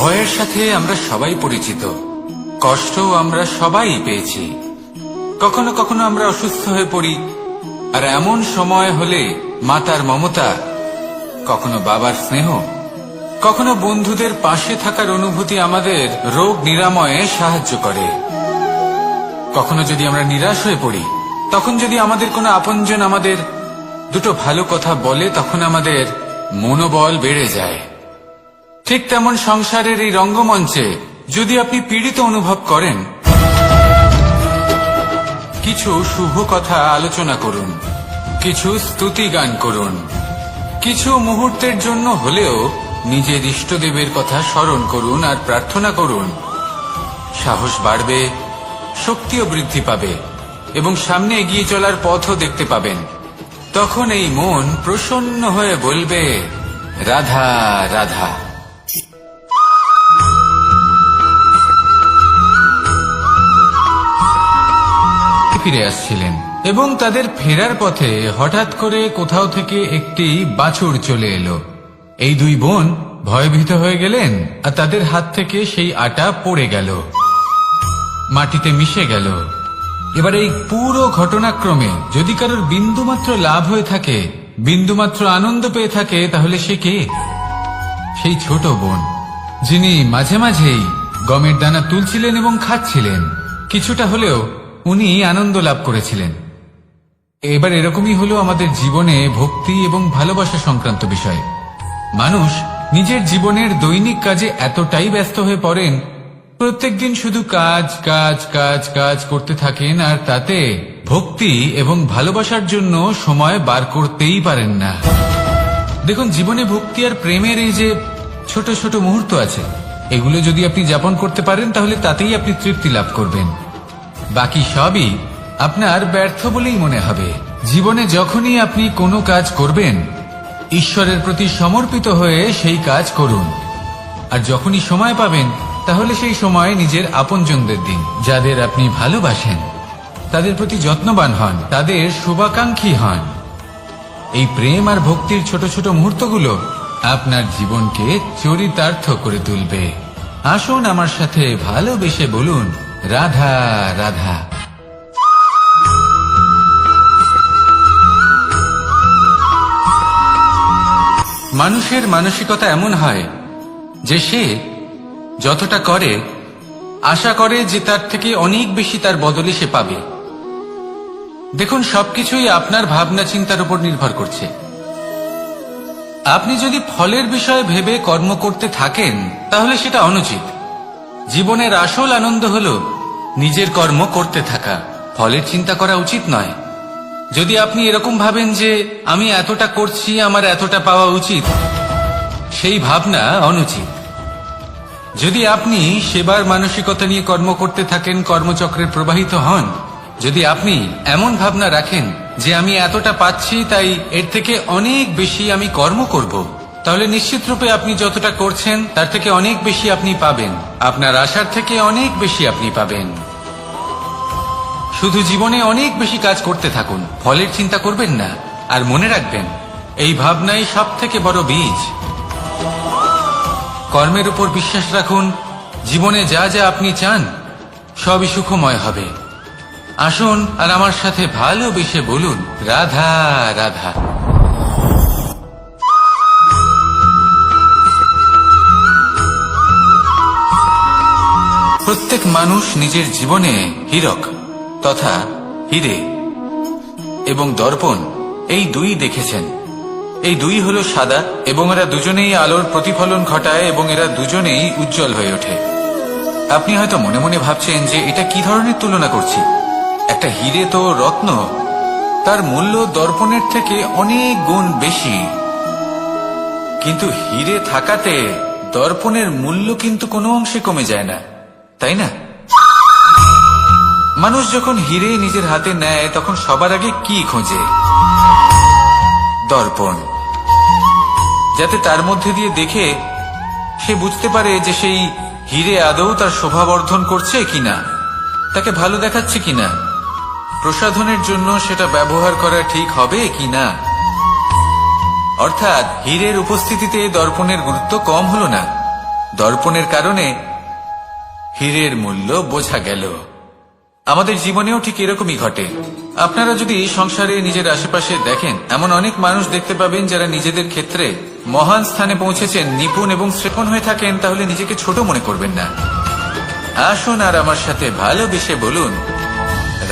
ভয়ের সাথে আমরা সবাই পরিচিত, কষ্টও আমরা সবাই পেয়েছি। কখনো কখনো আমরা অসুস্থ হয়ে পড়ি, আর এমন সময় হলে মাতার মমতা, কখনো বাবার স্নেহ, কখনো বন্ধুদের পাশে থাকার অনুভূতি আমাদের রোগ নিরাময়ে সাহায্য করে। কখনো যদি আমরা নিরাশ হয়ে পড়ি, তখন যদি আমাদের কোনো আপনজন আমাদের দুটো ভালো কথা বলে, তখন আমাদের মনোবল বেড়ে যায়। ঠিক তেমন সংসারের এই রঙ্গমঞ্চে যদি আপনি পীড়িত অনুভব করেন, কিছু শুভ কথা আলোচনা করুন, কিছু স্তুতি গান করুন, কিছু মুহূর্তের জন্য হলেও নিজের ইষ্টদেবের কথা স্মরণ করুন আর প্রার্থনা করুন। সাহস বাড়বে, শক্তিও বৃদ্ধি পাবে এবং সামনে এগিয়ে চলার পথও দেখতে পাবেন। তখন এই মন প্রসন্ন হয়ে বলবে, রাধা রাধা। ফিরে আসছিলেন এবং তাদের ফেরার পথে হঠাৎ করে কোথাও থেকে একটি বাছুর চলে এলো। এই দুই বোন ভয়ভীত হয়ে গেলেন আর তাদের হাত থেকে সেই আটা পড়ে গেল, মাটিতে মিশে গেল। এবার এই পুরো ঘটনাক্রমে যদি কারোর বিন্দুমাত্র লাভ হয়ে থাকে, বিন্দুমাত্র আনন্দ পেয়ে থাকে, তাহলে সে কে? সেই ছোট বোন, যিনি মাঝে মাঝেই গমের দানা তুলছিলেন এবং খাচ্ছিলেন। কিছুটা হলেও উনি আনন্দ লাভ করেছিলেন। এবার এরকমই হলো আমাদের জীবনে ভক্তি এবং ভালোবাসা সংক্রান্ত বিষয়। মানুষ নিজের জীবনের দৈনিক কাজে এতটাই ব্যস্ত হয়ে পড়েন, প্রত্যেকদিন শুধু কাজ কাজ কাজ কাজ করতে থাকেন, আর তাতে ভক্তি এবং ভালোবাসার জন্য সময় বার করতেই পারেন না। দেখুন, জীবনে ভক্তি আর প্রেমের এই যে ছোট ছোট মুহূর্ত আছে, এগুলো যদি আপনি যাপন করতে পারেন, তাহলে তাতেই আপনি তৃপ্তি লাভ করবেন। বাকি সবই আপনার ব্যর্থ বলেই মনে হবে। জীবনে যখনই আপনি কোনো কাজ করবেন, ঈশ্বরের প্রতি সমর্পিত হয়ে সেই কাজ করুন। আর যখনই সময় পাবেন, তাহলে সেই সময় নিজের আপনজনদের দিন, যাদের আপনি ভালোবাসেন। তাদের প্রতি যত্নবান হন, তাদের শুভাকাঙ্ক্ষী হন। এই প্রেম আর ভক্তির ছোট ছোট মুহূর্তগুলো আপনার জীবনকে চরিতার্থ করে তুলবে। আসুন আমার সাথে ভালোবেসে বলুন, রাধা রাধা। মানুষের মানসিকতা এমন হয় যে সে যতটা করে আশা করে যে তার থেকে অনেক বেশি তার বদলে সে পাবে। দেখুন, সবকিছুই আপনার ভাবনা চিন্তার উপর নির্ভর করছে। আপনি যদি ফলের বিষয়ে ভেবে কর্ম করতে থাকেন, তাহলে সেটা অনুচিত। জীবনের আসল আনন্দ হলো নিজের কর্ম করতে থাকা, ফলের চিন্তা করা উচিত নয়। যদি আপনি এরকম ভাবেন যে আমি এতটা করছি, আমার এতটা পাওয়া উচিত, সেই ভাবনা অনুচিত। যদি আপনি সেবার মানসিকতা নিয়ে কর্ম করতে থাকেন, কর্মচক্রে প্রবাহিত হন, যদি আপনি এমন ভাবনা রাখেন যে আমি এতটা পাচ্ছি, তাই এর থেকে অনেক বেশি আমি কর্ম করব, তাহলে নিশ্চিত রূপে আপনি যতটা করছেন তার থেকে অনেক বেশি আপনি পাবেন। আপনার আশার থেকে অনেক বেশি আপনি পাবেন। শুধু জীবনে অনেক বেশি কাজ করতে থাকুন, ফলের চিন্তা করবেন না। আর মনে রাখবেন, এই ভাবনাই সব থেকে বড় বীজ। কর্মের উপর বিশ্বাস রাখুন। জীবনে যা যা আপনি চান সবই সুখময় হবে। আসুন আর আমার সাথে ভালোবেসে বলুন, রাধা রাধা। প্রত্যেক মানুষ নিজের জীবনে হীরক তথা হীরে এবং দর্পণ, এই দুই দেখেছেন। এই দুই হলো সাদা এবং এরা দুজনেই আলোর প্রতিফলন ঘটায় এবং এরা দুজনেই উজ্জ্বল হয়ে ওঠে। আপনি হয়তো মনে মনে ভাবছেন যে এটা কি ধরনের তুলনা করছি। একটা হীরে তো রত্ন, তার মূল্য দর্পণের থেকে অনেক গুণ বেশি। কিন্তু হীরে থাকাতে দর্পণের মূল্য কিন্তু কোনো অংশে কমে যায় না, তাই না? মানুষ যখন হীরে নিজের হাতে নেয়, তখন সবার আগে কি খোঁজে? দর্পণ, যাতে তার মধ্যে দিয়ে দেখে সে বুঝতে পারে যে সেই হীরে আদৌ তার শোভাবর্ধন করছে কিনা, তাকে ভালো দেখাচ্ছে কিনা, প্রসাধনের জন্য সেটা ব্যবহার করা ঠিক হবে কিনা। অর্থাৎ হীরের উপস্থিতিতে দর্পণের গুরুত্ব কম হলো না, দর্পণের কারণে হীরের মূল্য বোঝা গেল। আমাদের জীবনেও ঠিক এরকমই ঘটে। আপনারা যদি সংসারে নিজের আশেপাশে দেখেন, এমন অনেক মানুষ দেখতে পাবেন যারা নিজেদের ক্ষেত্রে মহান স্থানে পৌঁছেছেন, নিপুণ এবং শ্রেপণ হয়ে থাকেন, তাহলে নিজেকে ছোট মনে করবেন না। আসুন আর আমার সাথে ভালোবেসে বলুন,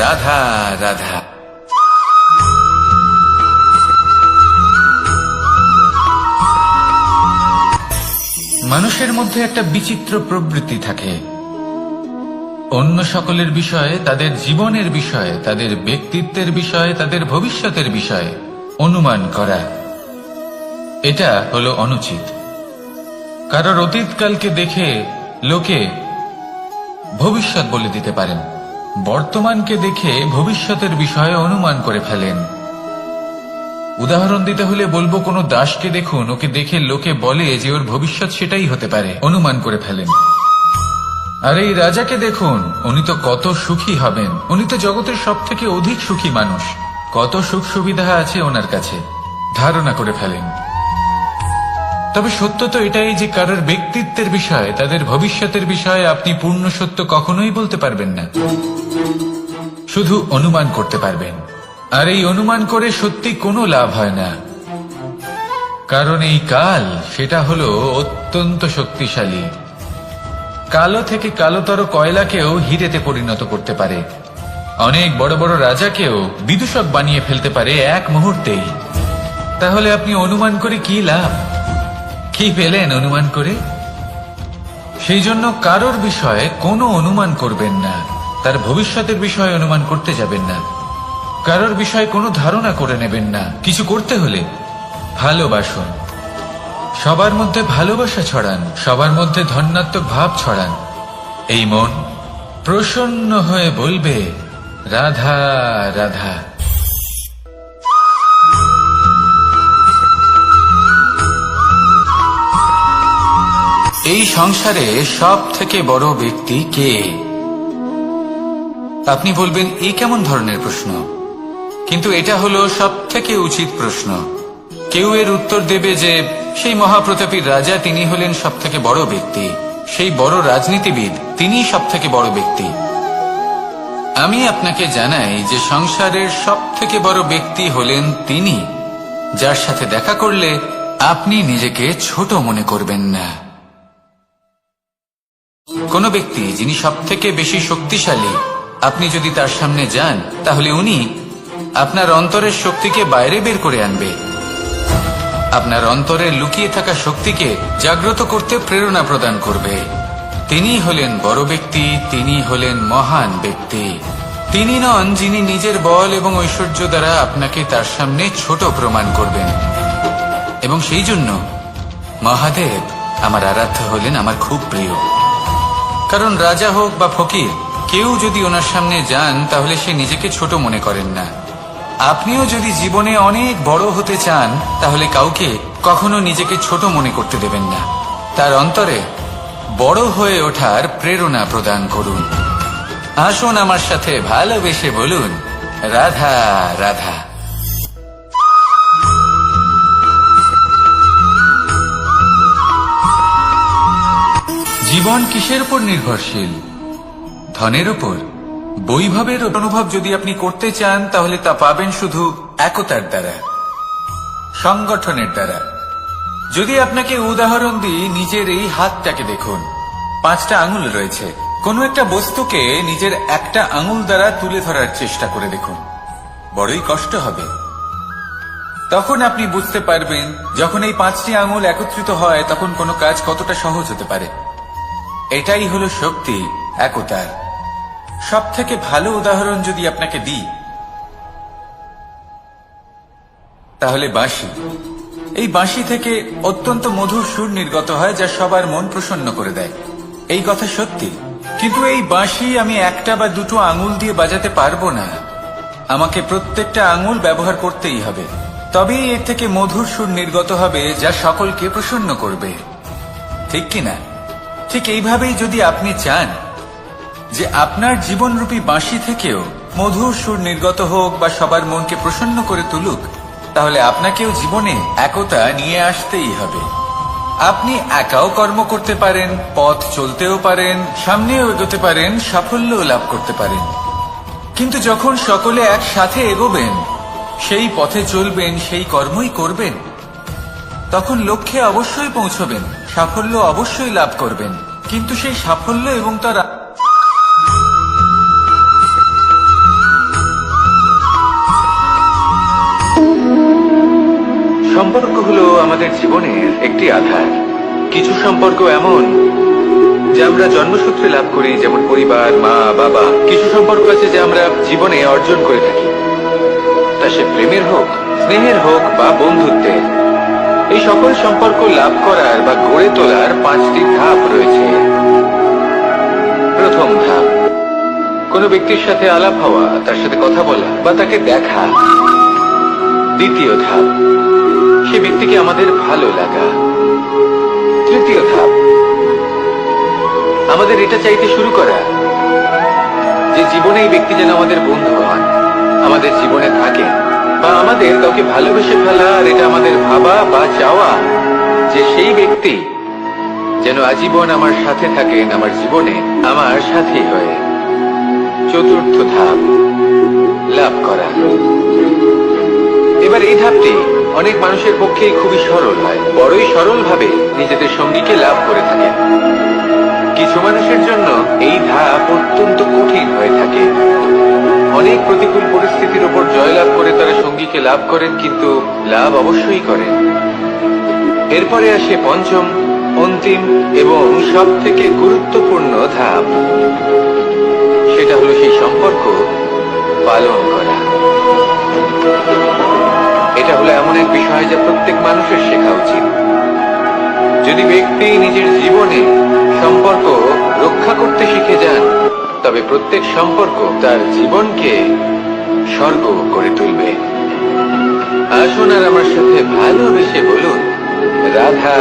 রাধা রাধা। মানুষের মধ্যে একটা বিচিত্র প্রবৃত্তি থাকে, অন্য সকলের বিষয়ে, তাদের জীবনের বিষয়ে, তাদের ব্যক্তিত্বের বিষয়ে, তাদের ভবিষ্যতের বিষয়ে অনুমান করা। এটা হলো অনুচিত। কারোর অতীতকালকে দেখে লোকে ভবিষ্যৎ বলে দিতে পারেন, বর্তমানকে দেখে ভবিষ্যতের বিষয়ে অনুমান করে ফেলেন। উদাহরণ দিতে হলে বলবো, কোনো দাসকে দেখুন, ওকে দেখে লোকে বলে যে ওর ভবিষ্যৎ সেটাই হতে পারে, অনুমান করে ফেলেন। আর এই রাজাকে দেখুন, উনি তো কত সুখী হবেন, উনি তো জগতের সব থেকে অধিক সুখী মানুষ, কত সুখ সুবিধা আছে ওনার কাছে, ধারণা করে ফেলেন। তবে সত্য তো এটাই যে কারোর ব্যক্তিত্বের বিষয়ে, তাদের ভবিষ্যতের বিষয়ে আপনি পূর্ণ সত্য কখনোই বলতে পারবেন না, শুধু অনুমান করতে পারবেন। আর এই অনুমান করে সত্যি কোনো লাভ হয় না, কারণ এই কাল সেটা হলো অত্যন্ত শক্তিশালী। কালো থেকে কালোতর কয়লাকেও হীরেতে পরিণত করতে পারে, অনেক বড় বড় রাজাকেও বিদূষক বানিয়ে ফেলতে পারে এক মুহূর্তেই। তাহলে আপনি অনুমান করে কি লাভ? কি পেলেন অনুমান করে? সেই জন্য কারোর বিষয়ে কোনো অনুমান করবেন না, তার ভবিষ্যতের বিষয়ে অনুমান করতে যাবেন না, কারোর বিষয়ে কোনো ধারণা করে নেবেন না। কিছু করতে হলে ভালোবাসুন, সবার মধ্যে ভালোবাসা ছড়ান, সবার মধ্যে ধন্যাত্মক ভাব ছড়ান। এই মন প্রসন্ন হয়ে বলবে, রাধা রাধা। এই সংসারে সব থেকে বড় ব্যক্তি কে? আপনি বলবেন, এই কেমন ধরনের প্রশ্ন? কিন্তু এটা হলো সব থেকে উচিত প্রশ্ন। কেউ এর উত্তর দেবে যে সেই মহাপ্রতাপী রাজা, তিনি হলেন সব থেকে বড় ব্যক্তি, সেই বড় রাজনীতিবিদ, তিনি সব থেকে বড় ব্যক্তি। আমি আপনাকে জানাই যে সংসারের সব থেকে বড় ব্যক্তি হলেন তিনি, যার সাথে দেখা করলে আপনি নিজেকে ছোট মনে করবেন না। কোন ব্যক্তি যিনি সব থেকে বেশি শক্তিশালী, আপনি যদি তার সামনে যান, তাহলে উনি আপনার অন্তরের শক্তিকে বাইরে বের করে আনবে, আপনার অন্তরে লুকিয়ে থাকা শক্তিকে জাগ্রত করতে প্রেরণা প্রদান করবে। তিনি হলেন বড় ব্যক্তি, তিনি হলেন মহান ব্যক্তি। তিনি নন যিনি নিজের বল এবং ঐশ্বর্য দ্বারা আপনাকে তার সামনে ছোট প্রমাণ করবেন। এবং সেই জন্য মহাদেব আমার আরাধ্য হলেন আমার খুব প্রিয়। কারণ রাজা হোক বা ফকির, কেউ যদি ওনার সামনে যান তাহলে সে নিজেকে ছোট মনে করেন না। আপনিও যদি জীবনে অনেক বড় হতে চান, তাহলে কাউকে কখনো নিজেকে ছোট মনে করতে দেবেন না, তার অন্তরে বড় হয়ে ওঠার প্রেরণা প্রদান করুন। আসুন আমার সাথে ভালোবেসে বলুন, রাধা রাধা। জীবন কিসের উপর নির্ভরশীল? ধনের উপর? বৈভবের অনুভব যদি আপনি করতে চান, তাহলে তা পাবেন শুধু একতার দ্বারা, সংগঠনের দ্বারা। যদি আপনাকে উদাহরণ দিই, নিজের এই হাতটাকে দেখুন, 5টা আঙুল রয়েছে। কোনো একটা বস্তুকে নিজের একটা আঙুল দ্বারা তুলে ধরার চেষ্টা করে দেখুন, বড়ই কষ্ট হবে। তখন আপনি বুঝতে পারবেন, যখন এই 5টি আঙুল একত্রিত হয়, তখন কোনো কাজ কতটা সহজ হতে পারে। এটাই হলো শক্তি, একতার। সব থেকে ভালো উদাহরণ যদি আপনাকে দিই, তাহলে বাঁশি। এই বাঁশি থেকে অত্যন্ত মধুর সুর নির্গত হয়, যা সবার মন প্রসন্ন করে দেয়। এই কথা সত্যি। কিন্তু এই বাঁশি আমি একটা বা দুটো আঙুল দিয়ে বাজাতে পারবো না, আমাকে প্রত্যেকটা আঙুল ব্যবহার করতেই হবে। তবেই এর থেকে মধুর সুর নির্গত হবে, যা সকলকে প্রসন্ন করবে। ঠিক কিনা? ঠিক এইভাবেই যদি আপনি চান যে আপনার জীবনরূপী বাঁশি থেকেও মধুর সুর নির্গত হোক বা সবার মনকে প্রসন্ন করে তুলুক, তাহলে আপনাকেও জীবনে একতা নিয়ে আসতেই হবে। আপনি একাও কর্ম করতে পারেন, পথ চলতেও পারেন, সামনেও এগোতে পারেন, সাফল্যও লাভ করতে পারেন। কিন্তু যখন সকলে একসাথে এগোবেন, সেই পথে চলবেন, সেই কর্মই করবেন, তখন লক্ষ্যে অবশ্যই পৌঁছবেন, সাফল্য অবশ্যই লাভ করবেন। কিন্তু সেই সাফল্য এবং তার সম্পর্ক হলো আমাদের জীবনের একটি আধার। কিছু সম্পর্ক এমন যা আমরা জন্মসূত্রে লাভ করি, যেমন পরিবার, মা, বাবা। কিছু সম্পর্ক আছে যা আমরা জীবনে অর্জন করে থাকি, তা সে প্রেমের হোক, স্নেহের হোক বা বন্ধুত্বের। এই সকল সম্পর্ক লাভ করার বা গড়ে তোলার 5টি ধাপ রয়েছে। প্রথম ধাপ, কোনো ব্যক্তির সাথে আলাপ হওয়া, তার সাথে কথা বলা বা তাকে দেখা। দ্বিতীয় ধাপ, সে ব্যক্তিকে আমাদের ভালো লাগা। তৃতীয় ধাপ, আমাদের এটা চাইতে শুরু করা যে জীবনে এই ব্যক্তি যেন আমাদের বন্ধু হন, আমাদের জীবনে থাকেন, বা আমাদের কাউকে ভালোবেসে ফেলা। আর এটা আমাদের ভাবা বা চাওয়া যে সেই ব্যক্তি যেন আজীবন আমার সাথে থাকেন, আমার জীবনে আমার সাথী হয়ে। চতুর্থ ধাপ, লাভ করা। এবার এই ধাপটি অনেক মানুষের পক্ষেই খুবই সরল হয়, বড়ই সরলভাবে নিজেদের সঙ্গীকে লাভ করে থাকেন। কিছু মানুষের জন্য এই ধাপ অত্যন্ত কঠিন হয়ে থাকে। অনেক প্রতিকূল পরিস্থিতির উপর জয়লাভ করে তারা সঙ্গীকে লাভ করেন, কিন্তু লাভ অবশ্যই করেন। এরপরে আসে পঞ্চম, অন্তিম এবং সব থেকে গুরুত্বপূর্ণ ধাপ। সেটা হলো সেই সম্পর্ক পালন করা। এটা হলো এমন এক বিষয় যা প্রত্যেক মানুষের শেখা উচিত। যদি ব্যক্তি নিজের জীবনে সম্পর্ক রক্ষা করতে শিখে যান, তবে প্রত্যেক সম্পর্ক তার জীবনকে স্বর্গ করে তুলবে। আসুন আর আমার সাথে ভালোবেসে বলুন, রাধা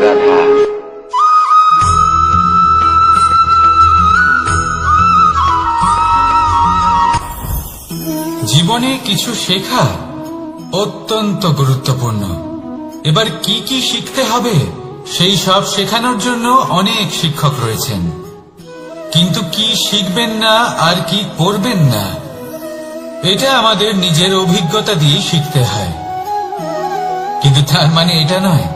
রাধা। জীবনে কিছু শেখা অত্যন্ত গুরুত্বপূর্ণ। এবার কি কি শিখতে হবে সেই সব শেখানোর জন্য অনেক শিক্ষক রয়েছেন, কিন্তু কি শিখবেন না আর কি করবেন না, এটা আমাদের নিজের অভিজ্ঞতা দিয়ে শিখতে হয়। কিন্তু তার মানে এটা নয়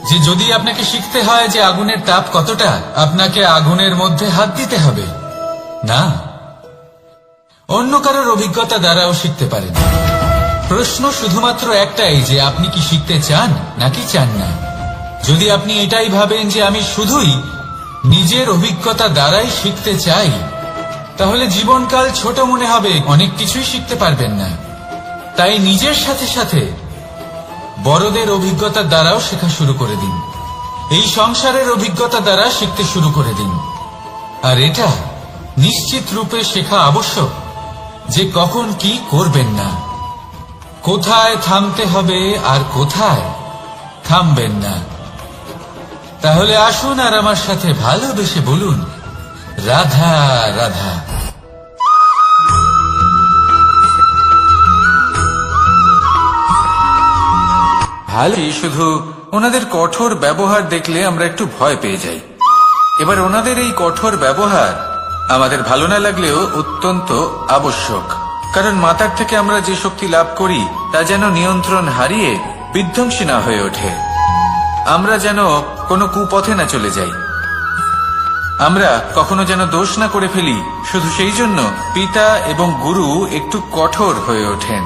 যে যদি আপনাকে শিখতে হয় যে আগুনের তাপ কতটা, আপনাকে আগুনের মধ্যে হাত দিতে হবে। না, অন্য কারোর অভিজ্ঞতা দ্বারাও শিখতে পারেন। প্রশ্ন শুধুমাত্র একটাই যে আপনি কি শিখতে চান নাকি চান না। যদি আপনি এটাই ভাবেন যে আমি শুধুই নিজের অভিজ্ঞতা দ্বারাই শিখতে চাই, তাহলে জীবনকাল ছোট মনে হবে, অনেক কিছুই শিখতে পারবেন না। তাই নিজের সাথে সাথে বড়দের অভিজ্ঞতা দ্বারাও শেখা শুরু করে দিন। এই সংসারের অভিজ্ঞতা দ্বারা শিখতে শুরু করে দিন। আর এটা নিশ্চিত রূপে শেখা আবশ্যক যে কখন কি করবেন না, কোথায় থামতে হবে আর কোথায় থামবেন না। তাহলে আসুন আর আমার সাথে ভালোবেসে বলুন, রাধা রাধা। ভালোই, শুধু ওনাদের কঠোর ব্যবহার দেখলে আমরা একটু ভয় পেয়ে যাই। এবার ওনাদের এই কঠোর ব্যবহার আমাদের ভালো না লাগলেও অত্যন্ত আবশ্যক, কারণ মাতার থেকে আমরা যে শক্তি লাভ করি তা যেন নিয়ন্ত্রণ হারিয়ে বিধ্বংসী না হয়ে ওঠে। আমরা যেন কোনো কুপথে না চলে যাই, আমরা কখনো যেন দোষ না করে ফেলি। শুধু সেই জন্য পিতা এবং গুরু একটু কঠোর হয়ে ওঠেন,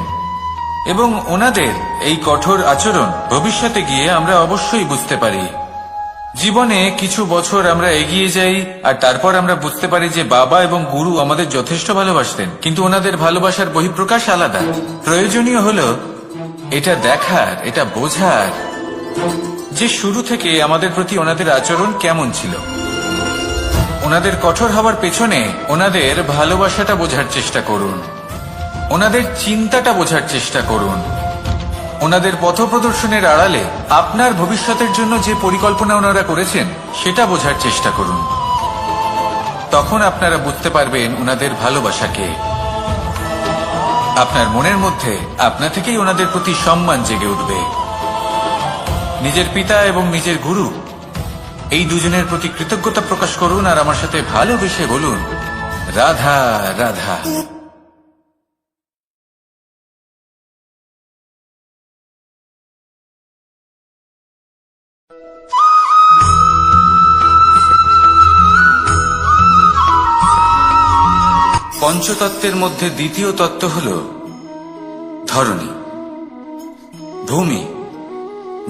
এবং ওনাদের এই কঠোর আচরণ ভবিষ্যতে গিয়ে আমরা অবশ্যই বুঝতে পারি। জীবনে কিছু বছর আমরা এগিয়ে যাই আর তারপর আমরা বুঝতে পারি যে বাবা এবং গুরু আমাদের যথেষ্ট ভালোবাসতেন, কিন্তু ওনাদের ভালোবাসার বহিঃপ্রকাশ আলাদা। প্রয়োজনীয় হলো এটা দেখার, এটা বোঝার যে শুরু থেকে আমাদের প্রতি ওনাদের আচরণ কেমন ছিল। ওনাদের কঠোর হওয়ার পেছনে ওনাদের ভালোবাসাটা বোঝার চেষ্টা করুন, ওনাদের চিন্তাটা বোঝার চেষ্টা করুন, ওনাদের পথপ্রদর্শনের আড়ালে আপনার ভবিষ্যতের জন্য যে পরিকল্পনা ওনারা করেছেন সেটা বোঝার চেষ্টা করুন। তখন আপনারা বুঝতে পারবেন ওনাদের ভালোবাসাকে। আপনার মনের মধ্যে আপনা থেকেই ওনাদের প্রতি সম্মান জেগে উঠবে। নিজের পিতা এবং নিজের গুরু এই দুজনের প্রতি কৃতজ্ঞতা প্রকাশ করুন আর আমার সাথে ভালোবেসে বলুন, রাধা রাধা। পঞ্চতত্ত্বের মধ্যে দ্বিতীয় তত্ত্ব হল ধরণী, ভূমি,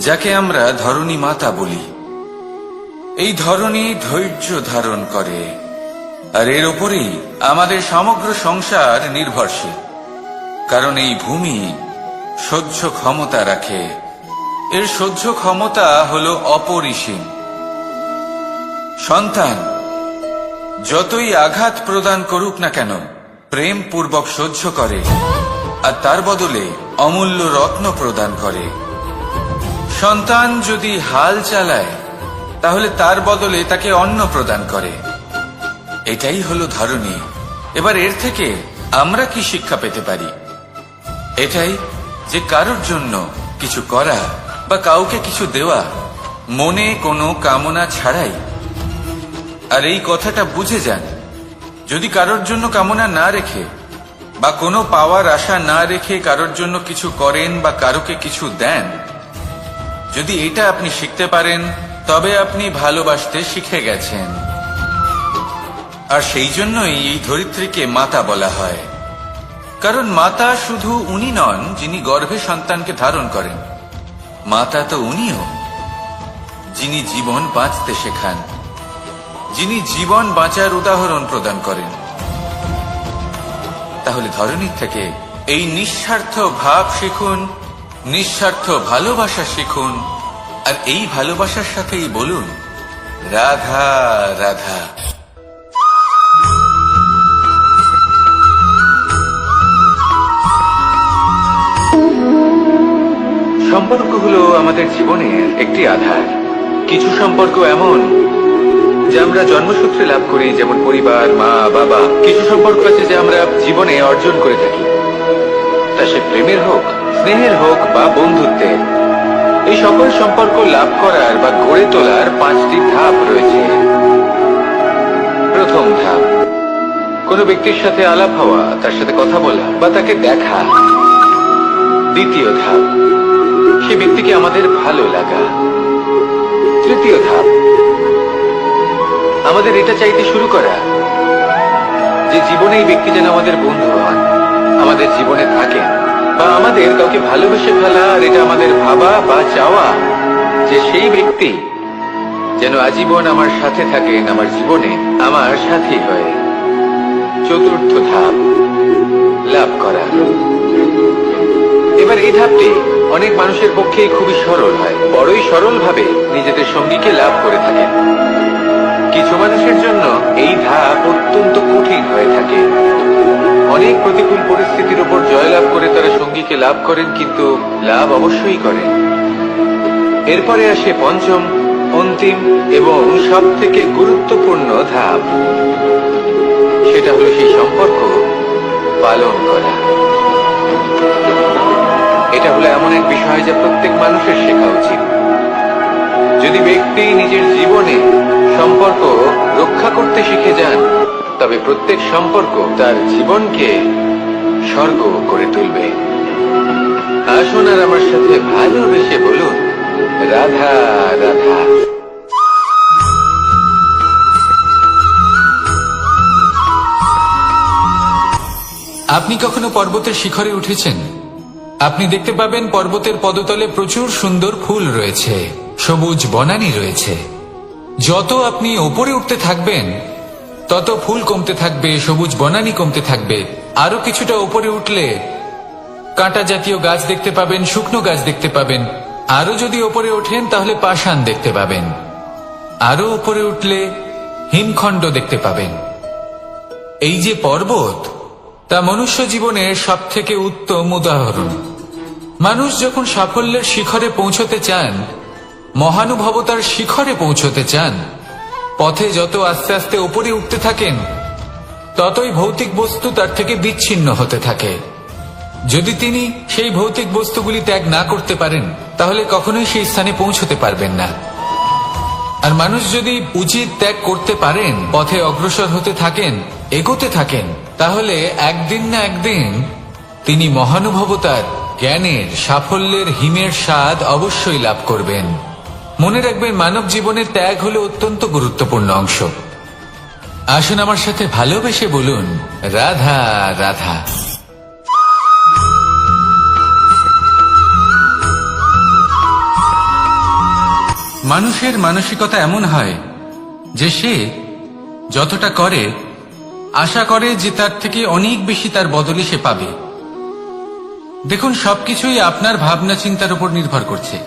যাকে আমরা ধরণী মাতা বলি। এই ধরণী ধৈর্য ধারণ করে, আর এর ওপরেই আমাদের সমগ্র সংসার নির্ভরশীল। কারণ এই ভূমি সহ্য ক্ষমতা রাখে, এর সহ্য ক্ষমতা হল অপরিসীম। সন্তান যতই আঘাত প্রদান করুক না কেন, প্রেম পূর্বক সহ্য করে, আর তার বদলে অমূল্য রত্ন প্রদান করে। সন্তান যদি হাল চালায়, তাহলে তার বদলে তাকে অন্ন প্রদান করে। এটাই হলো ধরণী। এবার এর থেকে আমরা কি শিক্ষা পেতে পারি? এটাই যে কারোর জন্য কিছু করা বা কাউকে কিছু দেওয়া মনে কোনো কামনা ছাড়াই। আর এই কথাটা বুঝে যান, যদি কারোর জন্য কামনা না রেখে বা কোনো পাওয়ার আশা না রেখে কারোর জন্য কিছু করেন বা কারোকে কিছু দেন, যদি এটা আপনি শিখতে পারেন, তবে আপনি ভালোবাসতে শিখে গেছেন। আর সেই জন্যই এই ধরিত্রীকে মাতা বলা হয়। কারণ মাতা শুধু উনি নন যিনি গর্ভে সন্তানকে ধারণ করেন, মাতা তো উনিও যিনি জীবন বাঁচতে শেখান, যিনি জীবন বাঁচার উদাহরণ প্রদান করেন। তাহলে ধরণীর থেকে এই নিঃস্বার্থ ভাব শিখুন, নিঃস্বার্থ ভালোবাসা শিখুন, আর এই ভালোবাসার সাথেই বলুন, রাধা রাধা। সম্পর্ক হলো আমাদের জীবনের একটি আধার। কিছু সম্পর্ক এমন যা আমরা জন্মসূত্রে লাভ করি, যেমন পরিবার, মা, বাবা। কিছু সম্পর্ক আছে যা আমরা জীবনে অর্জন করে থাকি, তা সে প্রেমের হোক, স্নেহের হোক বা বন্ধুত্বের। এই সকল সম্পর্ক লাভ করার বা গড়ে তোলার 5টি ধাপ রয়েছে। প্রথম ধাপ, কোনো ব্যক্তির সাথে আলাপ হওয়া, তার সাথে কথা বলা বা তাকে দেখা। দ্বিতীয় ধাপ, সে ব্যক্তিকে আমাদের ভালো লাগা। তৃতীয় ধাপ, আমাদের এটা চাইতে শুরু করা যে জীবনে এই ব্যক্তি যেন আমাদের বন্ধু হন, আমাদের জীবনে থাকেন, বা আমাদের কাউকে ভালোবেসে ফেলা। আর এটা আমাদের ভাবা বা চাওয়া যে সেই ব্যক্তি যেন আজীবন আমার সাথে থাকেন, আমার জীবনে আমার সাথী হয়ে। চতুর্থ ধাপ, লাভ করা। এবার এই ধাপটি অনেক মানুষের পক্ষে খুবই সরল হয়, বড়ই সরল ভাবে নিজেদের সঙ্গীকে লাভ করে থাকেন। কিছু মানুষের জন্য এই ধাপ অত্যন্ত কঠিন হয়ে থাকে। অনেক প্রতিকূল পরিস্থিতির উপর জয়লাভ করে তারা সঙ্গীকে লাভ করেন, কিন্তু লাভ অবশ্যই করেন। এরপরে আসে পঞ্চম, অন্তিম এবং সব থেকে গুরুত্বপূর্ণ ধাপ। সেটা হলো সেই সম্পর্ক পালন করা। এটা হলো এমন এক বিষয় যা প্রত্যেক মানুষের শেখা উচিত। যদি ব্যক্তি নিজের জীবনে সম্পর্ক রক্ষা করতে শিখে যান, তবে প্রত্যেক সম্পর্ক তার জীবনকে স্বর্গ করে তুলবে। আসুন আর আমার সাথে ভালোবেসে বলুন, রাধা রাধা। আপনি কখনো পর্বতের শিখরে উঠেছেন? আপনি দেখতে পাবেন পর্বতের পদতলে প্রচুর সুন্দর ফুল রয়েছে, সবুজ বনানী রয়েছে। যত আপনি ওপরে উঠতে থাকবেন, তত ফুল কমতে থাকবে, সবুজ বনানী কমতে থাকবে। আরো কিছুটা ওপরে উঠলে কাঁটা জাতীয় গাছ দেখতে পাবেন, শুকনো গাছ দেখতে পাবেন। আরো যদি ওপরে ওঠেন তাহলে পাষাণ দেখতে পাবেন। আরো উপরে উঠলে হিমখণ্ড দেখতে পাবেন। এই যে পর্বত, তা মনুষ্য জীবনের সব থেকে উত্তম উদাহরণ। মানুষ যখন সাফল্যের শিখরে পৌঁছতে চান, মহানুভবতার শিখরে পৌঁছতে চান, পথে যত আস্তে আস্তে উপরে উঠতে থাকেন, ততই ভৌতিক বস্তু তার থেকে বিচ্ছিন্ন হতে থাকে। যদি তিনি সেই ভৌতিক বস্তুগুলি ত্যাগ না করতে পারেন, তাহলে কখনোই সেই স্থানে পৌঁছতে পারবেন না। আর মানুষ যদি উচিত ত্যাগ করতে পারেন, পথে অগ্রসর হতে থাকেন, এগোতে থাকেন, তাহলে একদিন না একদিন তিনি মহানুভবতার, জ্ঞানের, সাফল্যের হিমের স্বাদ অবশ্যই লাভ করবেন। মনে রাখবেন, মানব জীবনের ত্যাগ হলো অত্যন্ত গুরুত্বপূর্ণ অংশ। আসুন আমার সাথে ভালোবেসে বলুন, রাধা রাধা। মানুষের মানসিকতা এমন হয় যে সে যতটা করে আশা করে যে তার থেকে অনেক বেশি তার বদলে সে পাবে। দেখুন, সবকিছুই আপনার ভাবনা চিন্তার উপর নির্ভর করছে।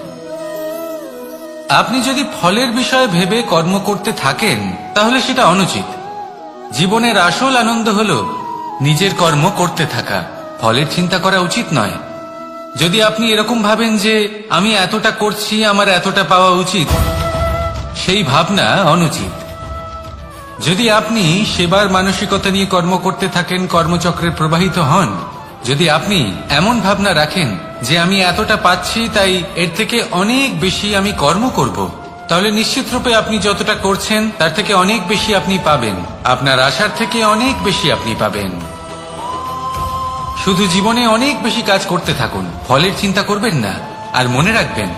আপনি যদি ফলের বিষয়ে ভেবে কর্ম করতে থাকেন তাহলে সেটা অনুচিত। জীবনের আসল আনন্দ হলো নিজের কর্ম করতে থাকা, ফলের চিন্তা করা উচিত নয়। যদি আপনি এরকম ভাবেন যে আমি এতটা করছি, আমার এতটা পাওয়া উচিত, সেই ভাবনা অনুচিত। যদি আপনি সেবার মানসিকতা নিয়ে কর্ম করতে থাকেন, কর্মচক্রে প্রবাহিত হন, যদি আপনি এমন ভাবনা রাখেন যে আমি এতটা পাচ্ছি তাই এর থেকে অনেক বেশি আমি কর্ম করব, তাহলে নিশ্চিত রূপে আপনি যতটা করছেন তার থেকে অনেক বেশি আপনি পাবেন। আপনার আশার থেকে অনেক বেশি আপনি পাবেন। শুধু জীবনে অনেক বেশি কাজ করতে থাকুন, ফলের চিন্তা করবেন না। আর মনে রাখবেন,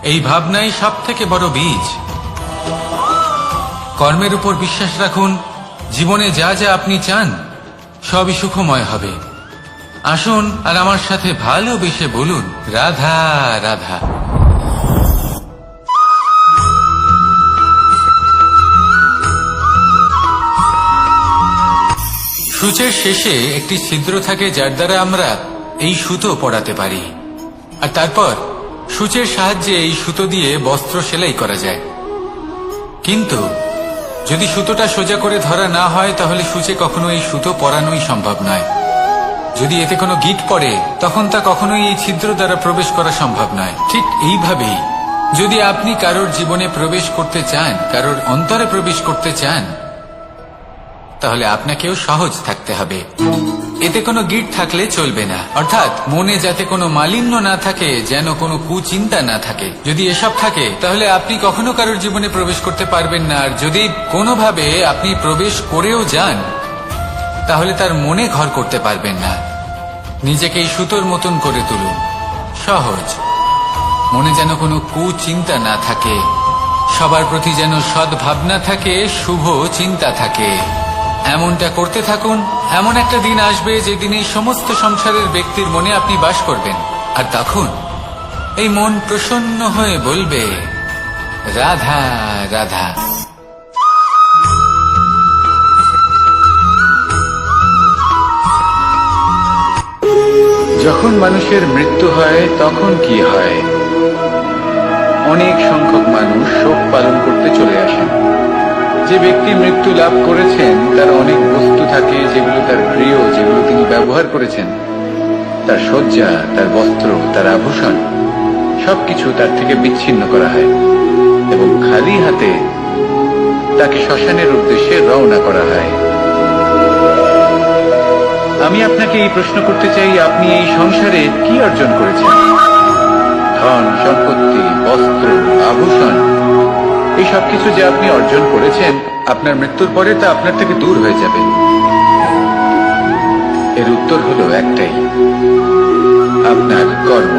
এই ভাবনাই সব থেকে বড় বীজ। কর্মের উপর বিশ্বাস রাখুন। জীবনে যা যা আপনি চান সবই সুখময় হবে। আসুন আর আমার সাথে ভালোবেসে বলুন, রাধা রাধা। সূচের শেষে একটি ছিদ্র থাকে যার দ্বারা আমরা এই সুতো পরাতে পারি, আর তারপর সূচের সাহায্যে এই সুতো দিয়ে বস্ত্র সেলাই করা যায়। কিন্তু যদি সুতোটা সোজা করে ধরা না হয় তাহলে সূচে কখনো এই সুতো পরানোই সম্ভব নয়। যদি এতে কোনো গিঁট পড়ে তখন তা কখনোই এই ছিদ্র দ্বারা প্রবেশ করা সম্ভব নয়। ঠিক এইভাবেই যদি আপনি কারোর জীবনে প্রবেশ করতে চান, কারোর অন্তরে প্রবেশ করতে চান, তাহলে আপনাকেও সহজ থাকতে হবে। এতে কোনো গিঁট থাকলে চলবে না, অর্থাৎ মনে যাতে কোনো মালিন্য না থাকে, যেন কোনো কুচিন্তা না থাকে। যদি এসব থাকে তাহলে আপনি কখনো কারোর জীবনে প্রবেশ করতে পারবেন না। আর যদি কোনোভাবে আপনি প্রবেশ করেও যান তাহলে তার মনে ঘর করতে পারবেন না। নিজেকে এই সুতোর মতন করে তুলুন, সহজ। মনে যেন কোনো কুচিন্তা না থাকে, সবার প্রতি যেন সদ্ভাবনা থাকে, শুভ চিন্তা থাকে। এমনটা করতে থাকুন। এমন একটা দিন আসবে যেদিন এই সমস্ত সংসারের ব্যক্তির মনে আপনি বাস করবেন, আর তখন এই মন প্রসন্ন হয়ে বলবে, রাধা রাধা। যখন মানুষের মৃত্যু হয় তখন কি হয়? অনেক সংখ্যক মানুষ শোক পালন করতে চলে আসেন। যে ব্যক্তি মৃত্যু লাভ করেছেন তার অনেক বস্তু থাকে যেগুলো তার প্রিয়, যেগুলো তিনি ব্যবহার করেছেন। তার শয্যা, তার বস্ত্র, তার আভূষণ সবকিছু তার থেকে বিচ্ছিন্ন করা হয় এবং খালি হাতে তাকে শ্মশানের উদ্দেশ্যে রওনা করা হয়। আমি আপনাকে এই প্রশ্ন করতে চাই, আপনি এই সংসারে কি অর্জন করেছেন? ধন সম্পত্তি, বস্ত্র, আভূষণ, এই সবকিছু যে আপনি অর্জন করেছেন, আপনার মৃত্যুর পরে তা আপনার থেকে দূর হয়ে যাবে। এর উত্তর হলো একটাই, আপনার কর্ম।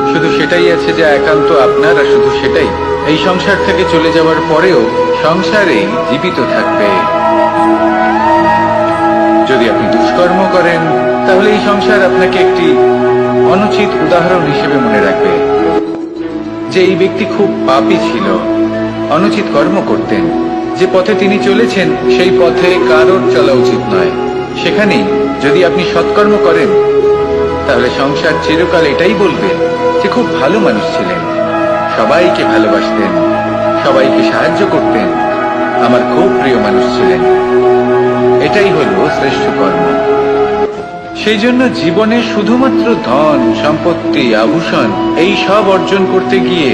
শুধু সেটাই আছে যা একান্ত আপনার, আর শুধু সেটাই এই সংসার থেকে চলে যাওয়ার পরেও সংসারেই জীবিত থাকবে। যদি আপনি দুষ্কর্ম করেন তাহলে এই সংসার আপনাকে একটি অনুচিত উদাহরণ হিসেবে মনে রাখবে যে এই ব্যক্তি খুব পাপী ছিল, অনুচিত কর্ম করতেন। যে পথে তিনি চলেছেন সেই পথে কারোর চলা উচিত নয়। সেখানেই যদি আপনি সৎকর্ম করেন তাহলে সংসার চিরকাল এটাই বলবে যে খুব ভালো মানুষ ছিলেন, সবাইকে ভালোবাসতেন, সবাইকে সাহায্য করতেন, আমার খুব প্রিয় মানুষ ছিলেন। এটাই হলো শ্রেষ্ঠ কর্ম। সেই জন্য জীবনে শুধুমাত্র ধন সম্পত্তি, আভূষণ এই সব অর্জন করতে গিয়ে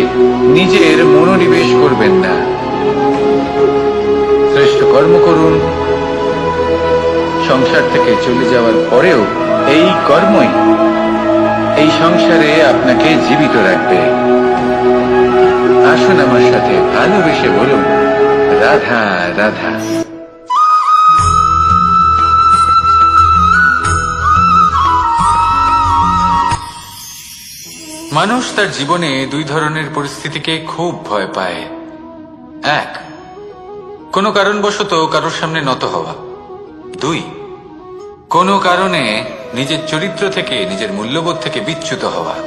নিজের মনোনিবেশ করবেন না। শ্রেষ্ঠ কর্ম করুন। সংসার থেকে চলে যাওয়ার পরেও এই কর্মই এই সংসারে আপনাকে জীবিত রাখবে। আসুন আমার সাথে, ভালোবেসে বলুন রাধা রাধা। মানুষ তার জীবনে দুই ধরনের পরিস্থিতিকে খুব ভয় পায়। এক, কোনো কারণবশত কারোর সামনে নত হওয়া। দুই, কোনো কারণে নিজের চরিত্র থেকে, নিজের মূল্যবোধ থেকে বিচ্যুত হওয়া।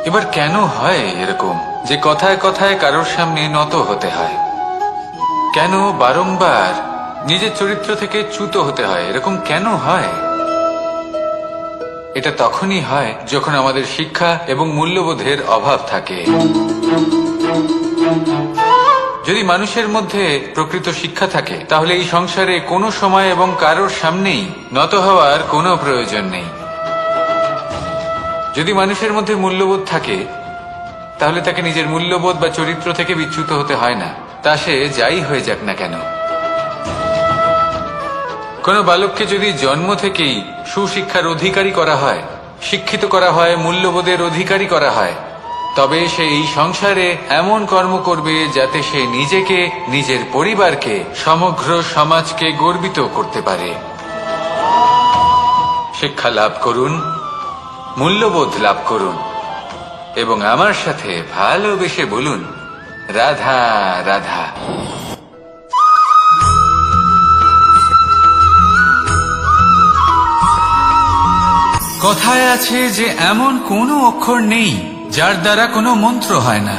এবার কেন হয় এরকম যে কথায় কথায় কারোর সামনে নত হতে হয়? কেন বারংবার নিজের চরিত্র থেকে চ্যুত হতে হয়? এরকম কেন হয়? এটা তখনই হয় যখন আমাদের শিক্ষা এবং মূল্যবোধের অভাব থাকে। যদি মানুষের মধ্যে প্রকৃত শিক্ষা থাকে তাহলে এই সংসারে কোনো সময় এবং কারোর সামনেই নত হওয়ার কোনো প্রয়োজন নেই। যদি মানুষের মধ্যে মূল্যবোধ থাকে তাহলে তাকে নিজের মূল্যবোধ বা চরিত্র থেকে বিচ্যুত হতে হয় না, তা সে যাই হয়ে যাক না কেন। কোনো বালককে যদি জন্ম থেকেই সুশিক্ষার অধিকারী করা হয়, শিক্ষিত করা হয়, মূল্যবোধের অধিকারী করা হয়, তবে সে এই সংসারে এমন কর্ম করবে যাতে সে নিজেকে, নিজের পরিবারকে, সমগ্র সমাজকে গর্বিত করতে পারে। শিক্ষা লাভ করুন, মূল্যবোধ লাভ করুন এবং আমার সাথে ভালোবেসে বলুন রাধা রাধা। কথায় আছে যে এমন কোনো অক্ষর নেই যার দ্বারা কোনো মন্ত্র হয় না,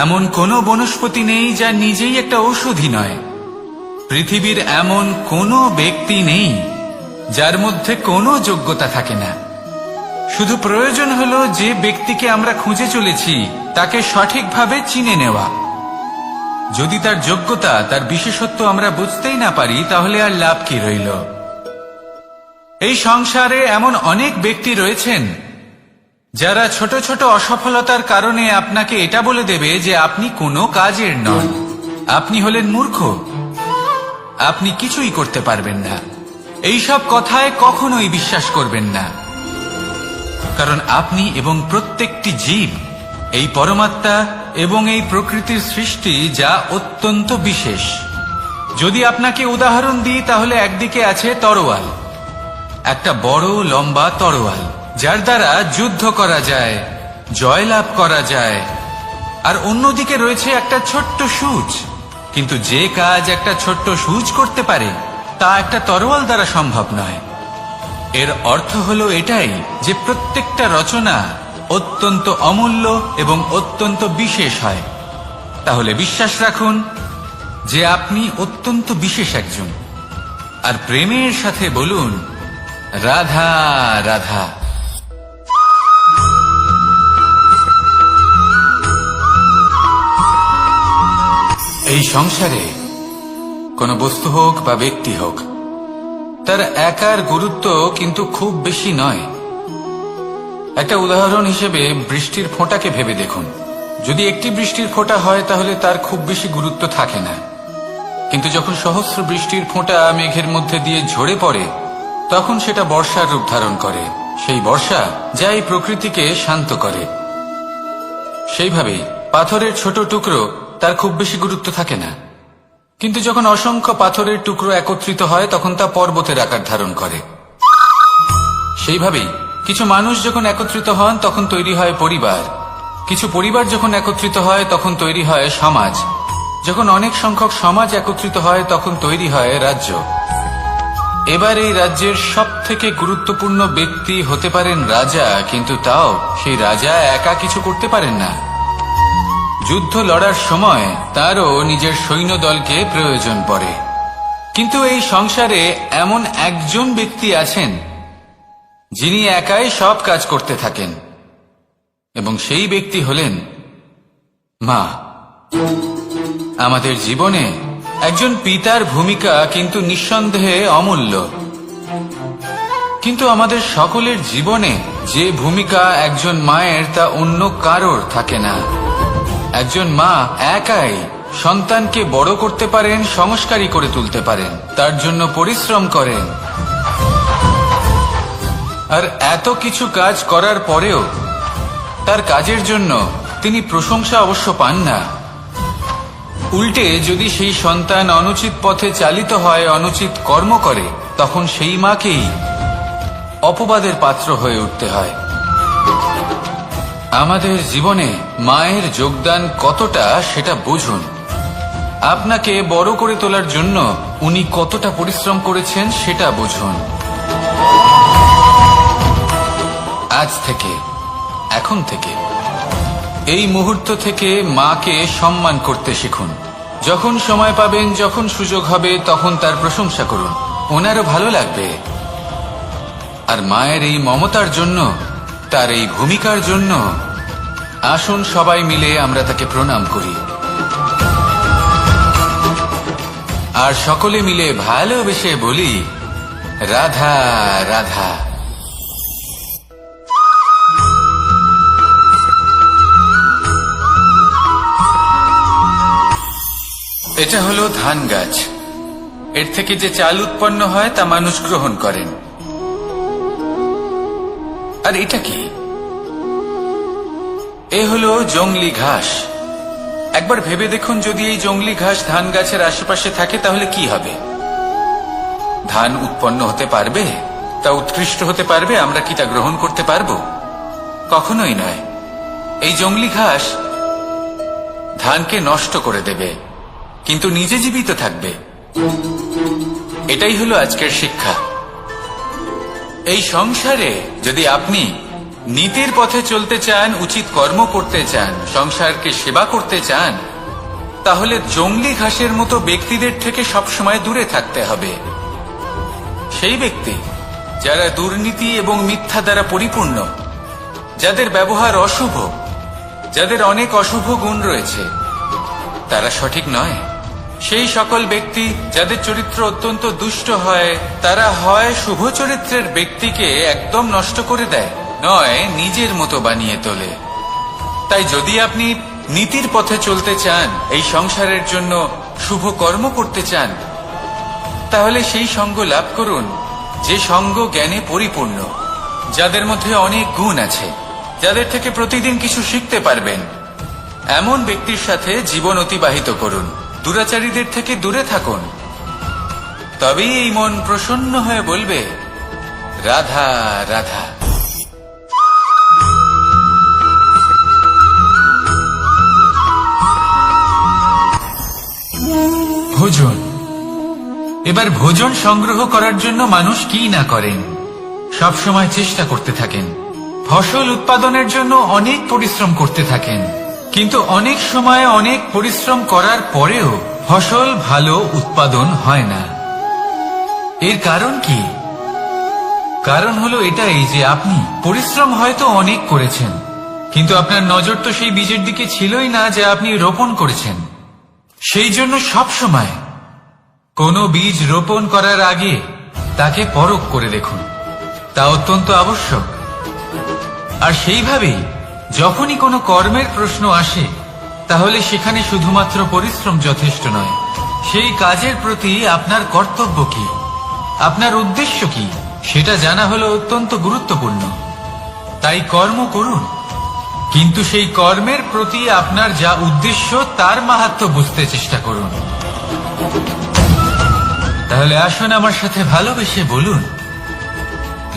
এমন কোনো বনস্পতি নেই যা নিজেই একটা ঔষধি নয়, পৃথিবীর এমন কোনো ব্যক্তি নেই যার মধ্যে কোনো যোগ্যতা থাকে না। শুধু প্রয়োজন হলো যে ব্যক্তিকে আমরা খুঁজে চলেছি তাকে সঠিকভাবে চিনে নেওয়া। যদি তার যোগ্যতা, তার বিশেষত্ব আমরা বুঝতেই না পারি তাহলে আর লাভ কি রইল? এই সংসারে এমন অনেক ব্যক্তি রয়েছেন যারা ছোট ছোট অসফলতার কারণে আপনাকে এটা বলে দেবে যে আপনি কোনো কাজের নন, আপনি হলেন মূর্খ, আপনি কিছুই করতে পারবেন না। এইসব কথায় কখনোই বিশ্বাস করবেন না, কারণ আপনি এবং প্রত্যেকটি জীব এই পরমাত্মা এবং এই প্রকৃতির সৃষ্টি, যা অত্যন্ত বিশেষ। যদি আপনাকে উদাহরণ দিই তাহলে একদিকে আছে তরোয়াল, একটা বড় লম্বা তরোয়াল যার দ্বারা যুদ্ধ করা যায়, জয়লাভ করা যায়। আর অন্যদিকে রয়েছে একটা ছোট্ট সূঁচ, কিন্তু যে কাজ একটা ছোট্ট সূঁচ করতে পারে তা একটা তরোয়াল দ্বারা সম্ভব নয়। এর অর্থ হলো এটাই যে প্রত্যেকটা রচনা অত্যন্ত অমূল্য এবং অত্যন্ত বিশেষ হয়। তাহলে বিশ্বাস রাখুন যে আপনি অত্যন্ত বিশেষ একজন, আর প্রেমের সাথে বলুন রাধা রাধা। এই সংসারে কোনো বস্তু হোক বা ব্যক্তি হোক, তার একার গুরুত্ব কিন্তু খুব বেশি নয়। একটা উদাহরণ হিসেবে বৃষ্টির ফোঁটাকে ভেবে দেখুন। যদি একটি বৃষ্টির ফোঁটা হয় তাহলে তার খুব বেশি গুরুত্ব থাকে না, কিন্তু যখন সহস্র বৃষ্টির ফোঁটা মেঘের মধ্যে দিয়ে ঝরে পড়ে তখন সেটা বর্ষার রূপ ধারণ করে। সেই বর্ষা যা এই প্রকৃতিকে শান্ত করে। সেইভাবেই পাথরের ছোট টুকরো, তার খুব বেশি গুরুত্ব থাকে না, কিন্তু যখন অসংখ্য পাথরের টুকরো একত্রিত হয় তখন তা পর্বতের আকার ধারণ করে। সেইভাবেই কিছু মানুষ যখন একত্রিত হন তখন তৈরি হয় পরিবার, কিছু পরিবার যখন একত্রিত হয় তখন তৈরি হয় সমাজ, যখন অনেক সংখ্যক সমাজ একত্রিত হয় তখন তৈরি হয় রাজ্য। এবার এই রাজ্যের সব থেকে গুরুত্বপূর্ণ ব্যক্তি হতে পারেন রাজা, কিন্তু তাও সেই রাজা একা কিছু করতে পারেন না। যুদ্ধ লড়ার সময় তারও নিজের সৈন্যদলকে প্রয়োজন পড়ে। কিন্তু এই সংসারে এমন একজন ব্যক্তি আছেন যিনি একাই সব কাজ করতে থাকেন, এবং সেই ব্যক্তি হলেন মা। আমাদের জীবনে একজন পিতার ভূমিকা কিন্তু নিঃসন্দেহে অমূল্য, কিন্তু আমাদের সকলের জীবনে যে ভূমিকা একজন মায়ের তা অন্য কারোর থাকে না। একজন মা একাই সন্তানকে বড় করতে পারেন, সংস্কারী করে তুলতে পারেন, তার জন্য পরিশ্রম করেন। আর এত কিছু কাজ করার পরেও তার কাজের জন্য তিনি প্রশংসা অবশ্য পান না। উল্টে যদি সেই সন্তান অনুচিত পথে চালিত হয়, অনুচিত কর্ম করে, তখন সেই মাকেই অপবাদের পাত্র হয়ে উঠতে হয়। আমাদের জীবনে মায়ের যোগদান কতটা সেটা বুঝুন। আপনাকে বড় করে তোলার জন্য উনি কতটা পরিশ্রম করেছেন সেটা বুঝুন। আজ থেকে, এখন থেকে, এই মুহূর্ত থেকে মাকে সম্মান করতে শিখুন। যখন সময় পাবেন, যখন সুযোগ হবে, তখন তার প্রশংসা করুন, ওনারও ভালো লাগবে। আর মায়ের এই মমতার জন্য, তার এই ভূমিকার জন্য আসুন সবাই মিলে আমরা তাকে প্রণাম করি, আর সকলে মিলে ভালোবেসে বলি, রাধা রাধা। এটা হলো ধান গাছ। এর থেকে যে চাল উৎপন্ন হয় তা মানুষ গ্রহণ করেন। আর এটা কি? এ হলো জংলি ঘাস। একবার ভেবে দেখুন, যদি এই জংলি ঘাস ধান গাছের আশেপাশে থাকে তাহলে কি হবে? ধান উৎপন্ন হতে পারবে? তা উৎকৃষ্ট হতে পারবে? আমরা কি তা গ্রহণ করতে পারবো? কখনোই নয়। এই জংলি ঘাস ধানকে নষ্ট করে দেবে, কিন্তু নিজে জীবিত থাকবে। এটাই হলো আজকের শিক্ষা। এই সংসারে যদি আপনি নীতির পথে চলতে চান, উচিত কর্ম করতে চান, সংসারকে সেবা করতে চান, তাহলে জংলি ঘাসের মতো ব্যক্তিদের থেকে সবসময় দূরে থাকতে হবে। সেই ব্যক্তি যারা দুর্নীতি এবং মিথ্যা দ্বারা পরিপূর্ণ, যাদের ব্যবহার অশুভ, যাদের অনেক অশুভ গুণ রয়েছে, তারা সঠিক নয়। সেই সকল ব্যক্তি যাদের চরিত্র অত্যন্ত দুষ্ট হয়, তারা হয় শুভ চরিত্রের ব্যক্তিকে একদম নষ্ট করে দেয়, নয় নিজের মতো বানিয়ে তোলে। তাই যদি আপনি নীতির পথে চলতে চান, এই সংসারের জন্য শুভ কর্ম করতে চান, তাহলে সেই সঙ্গ লাভ করুন যে সঙ্গ জ্ঞানে পরিপূর্ণ, যাদের মধ্যে অনেক গুণ আছে, যাদের থেকে প্রতিদিন কিছু শিখতে পারবেন। এমন ব্যক্তির সাথে জীবন অতিবাহিত করুন। দুরাচারীদের থেকে দূরে থাকুন। তবেই এই মন প্রসন্ন হয়ে বলবে, রাধা রাধা। ভোজন। এবার ভোজন সংগ্রহ করার জন্য মানুষ কি না করেন, সব সময় চেষ্টা করতে থাকেন। ফসল উৎপাদনের জন্য অনেক পরিশ্রম করতে থাকেন, কিন্তু অনেক সময় অনেক পরিশ্রম করার পরেও ফসল ভালো উৎপাদন হয় না। এর কারণ কি? কারণ হলো এটাই যে আপনি পরিশ্রম হয়তো অনেক করেছেন, কিন্তু আপনার নজর তো সেই বীজের দিকে ছিলই না যা আপনি রোপণ করেছেন। সেই জন্য সব সময় কোনো বীজ রোপণ করার আগে তাকে পরখ করে দেখুন, তা অত্যন্ত আবশ্যক। আর সেইভাবেই যখনই কোনো কর্মের প্রশ্ন আসে, তাহলে সেখানে শুধুমাত্র পরিশ্রম যথেষ্ট নয়। সেই কাজের প্রতি আপনার কর্তব্য কি, আপনার উদ্দেশ্য কি, সেটা জানা হলো অত্যন্ত গুরুত্বপূর্ণ। তাই কর্ম করুন, কিন্তু সেই কর্মের প্রতি আপনার যা উদ্দেশ্য তার মাহাত্ম্য বুঝতে চেষ্টা করুন। তাহলে আসুন আমার সাথে ভালোবেসে বলুন,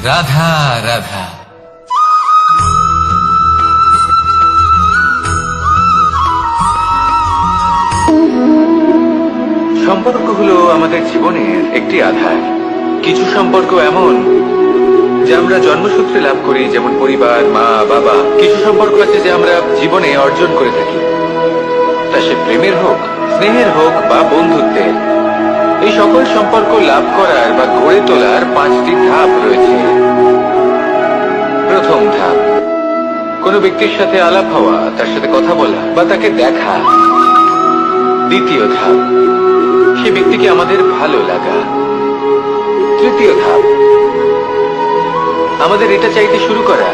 রাধা রাধা। সম্পর্ক হলো আমাদের জীবনের একটি আধার। কিছু সম্পর্ক এমন যে আমরা জন্মসূত্রে লাভ করি, যেমন পরিবার, মা, বাবা। কিছু সম্পর্ক আছে যে আমরা জীবনে অর্জন করে থাকি, তা সে প্রেমের হোক, স্নেহের হোক বা বন্ধুত্বের। এই সকল সম্পর্ক লাভ করার বা গড়ে তোলার 5টি ধাপ রয়েছে। প্রথম ধাপ, কোনো ব্যক্তির সাথে আলাপ হওয়া, তার সাথে কথা বলা বা তাকে দেখা। দ্বিতীয় ধাপ, সে ব্যক্তিকে আমাদের ভালো লাগা। তৃতীয় ধাপ, আমাদের এটা চাইতে শুরু করা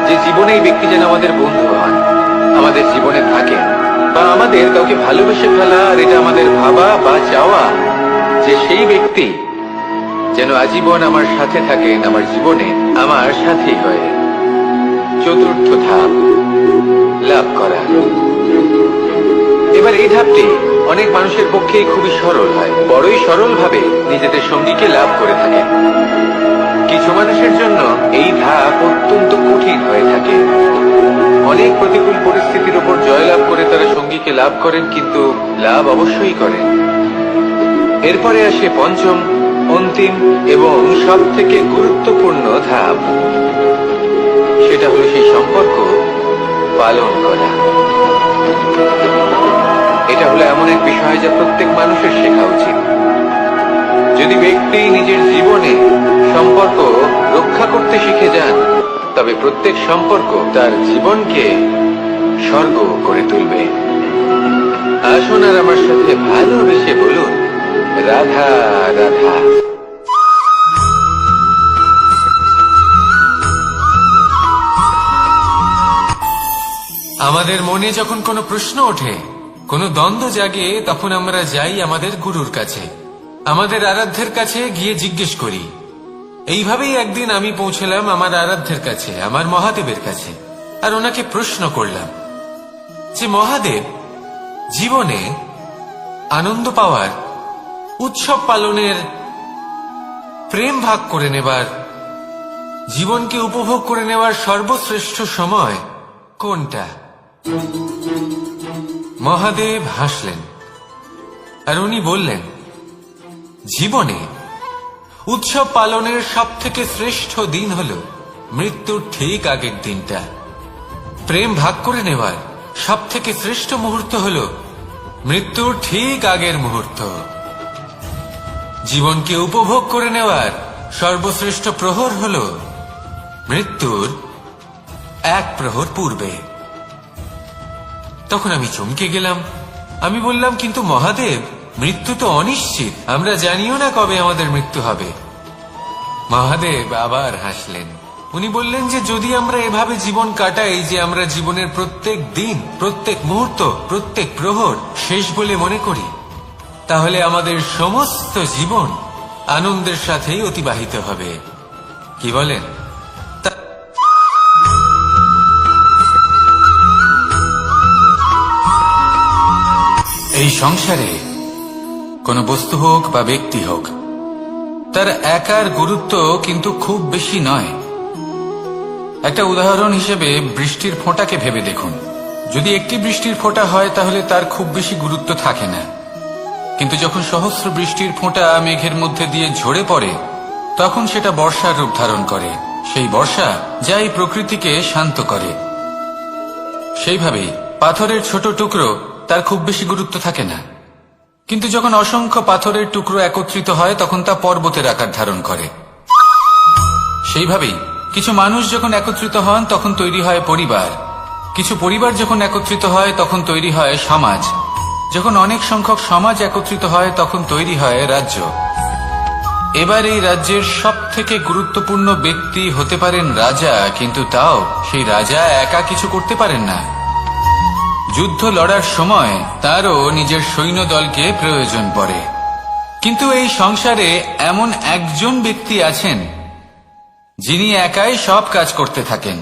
যে জীবনে এই ব্যক্তি যেন আমাদের বন্ধু হন, আমাদের জীবনে থাকেন, বা আমাদের কাউকে ভালোবেসে ফেলা। আর এটা আমাদের ভাবা বা চাওয়া যে সেই ব্যক্তি যেন আজীবন আমার সাথে থাকেন, আমার জীবনে আমার সাথী হয়ে। চতুর্থ ধাপ, লাভ করা। এবার এই ধাপটি অনেক মানুষের পক্ষেই খুবই সরল হয়, বড়ই সরল ভাবে নিজেদের সঙ্গীকে লাভ করে থাকে। কিছু মানুষের জন্য এই ধাপ অত্যন্ত কঠিন হয়ে থাকে। অনেক প্রতিকূল পরিস্থিতির উপর জয়লাভ করে তারা সঙ্গীকে লাভ করেন, কিন্তু লাভ অবশ্যই করেন। এরপরে আসে পঞ্চম, অন্তিম এবং সব থেকে গুরুত্বপূর্ণ ধাপ। সেটা হলো সেই সম্পর্ক পালন করা। এটা হলো এমন এক বিষয় যা প্রত্যেক মানুষের শেখা উচিত। যদি ব্যক্তি নিজের জীবনে সম্পর্ক রক্ষা করতে শিখে যান, তবে প্রত্যেক সম্পর্ক তার জীবনকে স্বর্গ করে তুলবে। আসুন আর আমার সাথে ভালোবেসে বলুন, রাধা রাধা। আমাদের মনে যখন কোনো প্রশ্ন ওঠে, কোনো দ্বন্দ্ব জাগে, তখন আমরা যাই আমাদের গুরুর কাছে, আমাদের আরাধ্যের কাছে গিয়ে জিজ্ঞেস করি। এইভাবেই একদিন আমি পৌঁছলাম আমার আরাধ্যের কাছে, আমার মহাদেবের কাছে, আর ওনাকে প্রশ্ন করলাম যে মহাদেব, জীবনে আনন্দ পাওয়ার, উৎসব পালনের, প্রেম ভাগ করে নেবার, জীবনকে উপভোগ করে নেওয়ার সর্বশ্রেষ্ঠ সময় কোনটা? মহাদেব হাসলেন আর উনি বললেন, জীবনে উৎসব পালনের সব থেকে শ্রেষ্ঠ দিন হল মৃত্যুর ঠিক আগের দিনটা। প্রেম ভাগ করে নেওয়ার সব থেকে শ্রেষ্ঠ মুহূর্ত হল মৃত্যুর ঠিক আগের মুহূর্ত। জীবনকে উপভোগ করে নেওয়ার সর্বশ্রেষ্ঠ প্রহর হল মৃত্যুর এক প্রহর পূর্বে। তখন আমি চমকে গেলাম। আমি বললাম, কিন্তু মহাদেব, মৃত্যু তো অনিশ্চিত, আমরা জানিও না কবে আমাদের মৃত্যু হবে। মহাদেব আবার হাসলেন। উনি বললেন যে যদি আমরা এভাবে জীবন কাটাই যে আমরা জীবনের প্রত্যেক দিন, প্রত্যেক মুহূর্ত, প্রত্যেক প্রহর শেষ বলে মনে করি, তাহলে আমাদের সমস্ত জীবন আনন্দের সাথেই অতিবাহিত হবে। কি বলেন? এই সংসারে কোনো বস্তু হোক বা ব্যক্তি হোক, তার একার গুরুত্ব কিন্তু খুব বেশি নয়। একটা উদাহরণ হিসেবে বৃষ্টির ফোঁটাকে ভেবে দেখুন। যদি একটি বৃষ্টির ফোঁটা হয় তাহলে তার খুব বেশি গুরুত্ব থাকে না, কিন্তু যখন সহস্র বৃষ্টির ফোঁটা মেঘের মধ্যে দিয়ে ঝরে পড়ে, তখন সেটা বর্ষার রূপ ধারণ করে। সেই বর্ষা যা এই প্রকৃতিকে শান্ত করে। সেইভাবেই পাথরের ছোট টুকরো, তার খুব বেশি গুরুত্ব থাকে না, কিন্তু যখন অসংখ্য পাথরের টুকরো একত্রিত হয় তখন তা পর্বতের আকার ধারণ করে। সেইভাবেই কিছু মানুষ যখন একত্রিত হন তখন তৈরি হয় পরিবার, কিছু পরিবার যখন একত্রিত হয় তখন তৈরি হয় সমাজ, যখন অনেক সংখ্যক সমাজ একত্রিত হয় তখন তৈরি হয় রাজ্য। এবার এই রাজ্যের সব থেকে গুরুত্বপূর্ণ ব্যক্তি হতে পারেন রাজা, কিন্তু তাও সেই রাজা একা কিছু করতে পারেন না। যুদ্ধ লড়ার সময় তারও নিজের সৈন্যদলকে প্রয়োজন পড়ে। কিন্তু এই সংসারে এমন একজন ব্যক্তি আছেন যিনি একাই সব কাজ করতে থাকেন,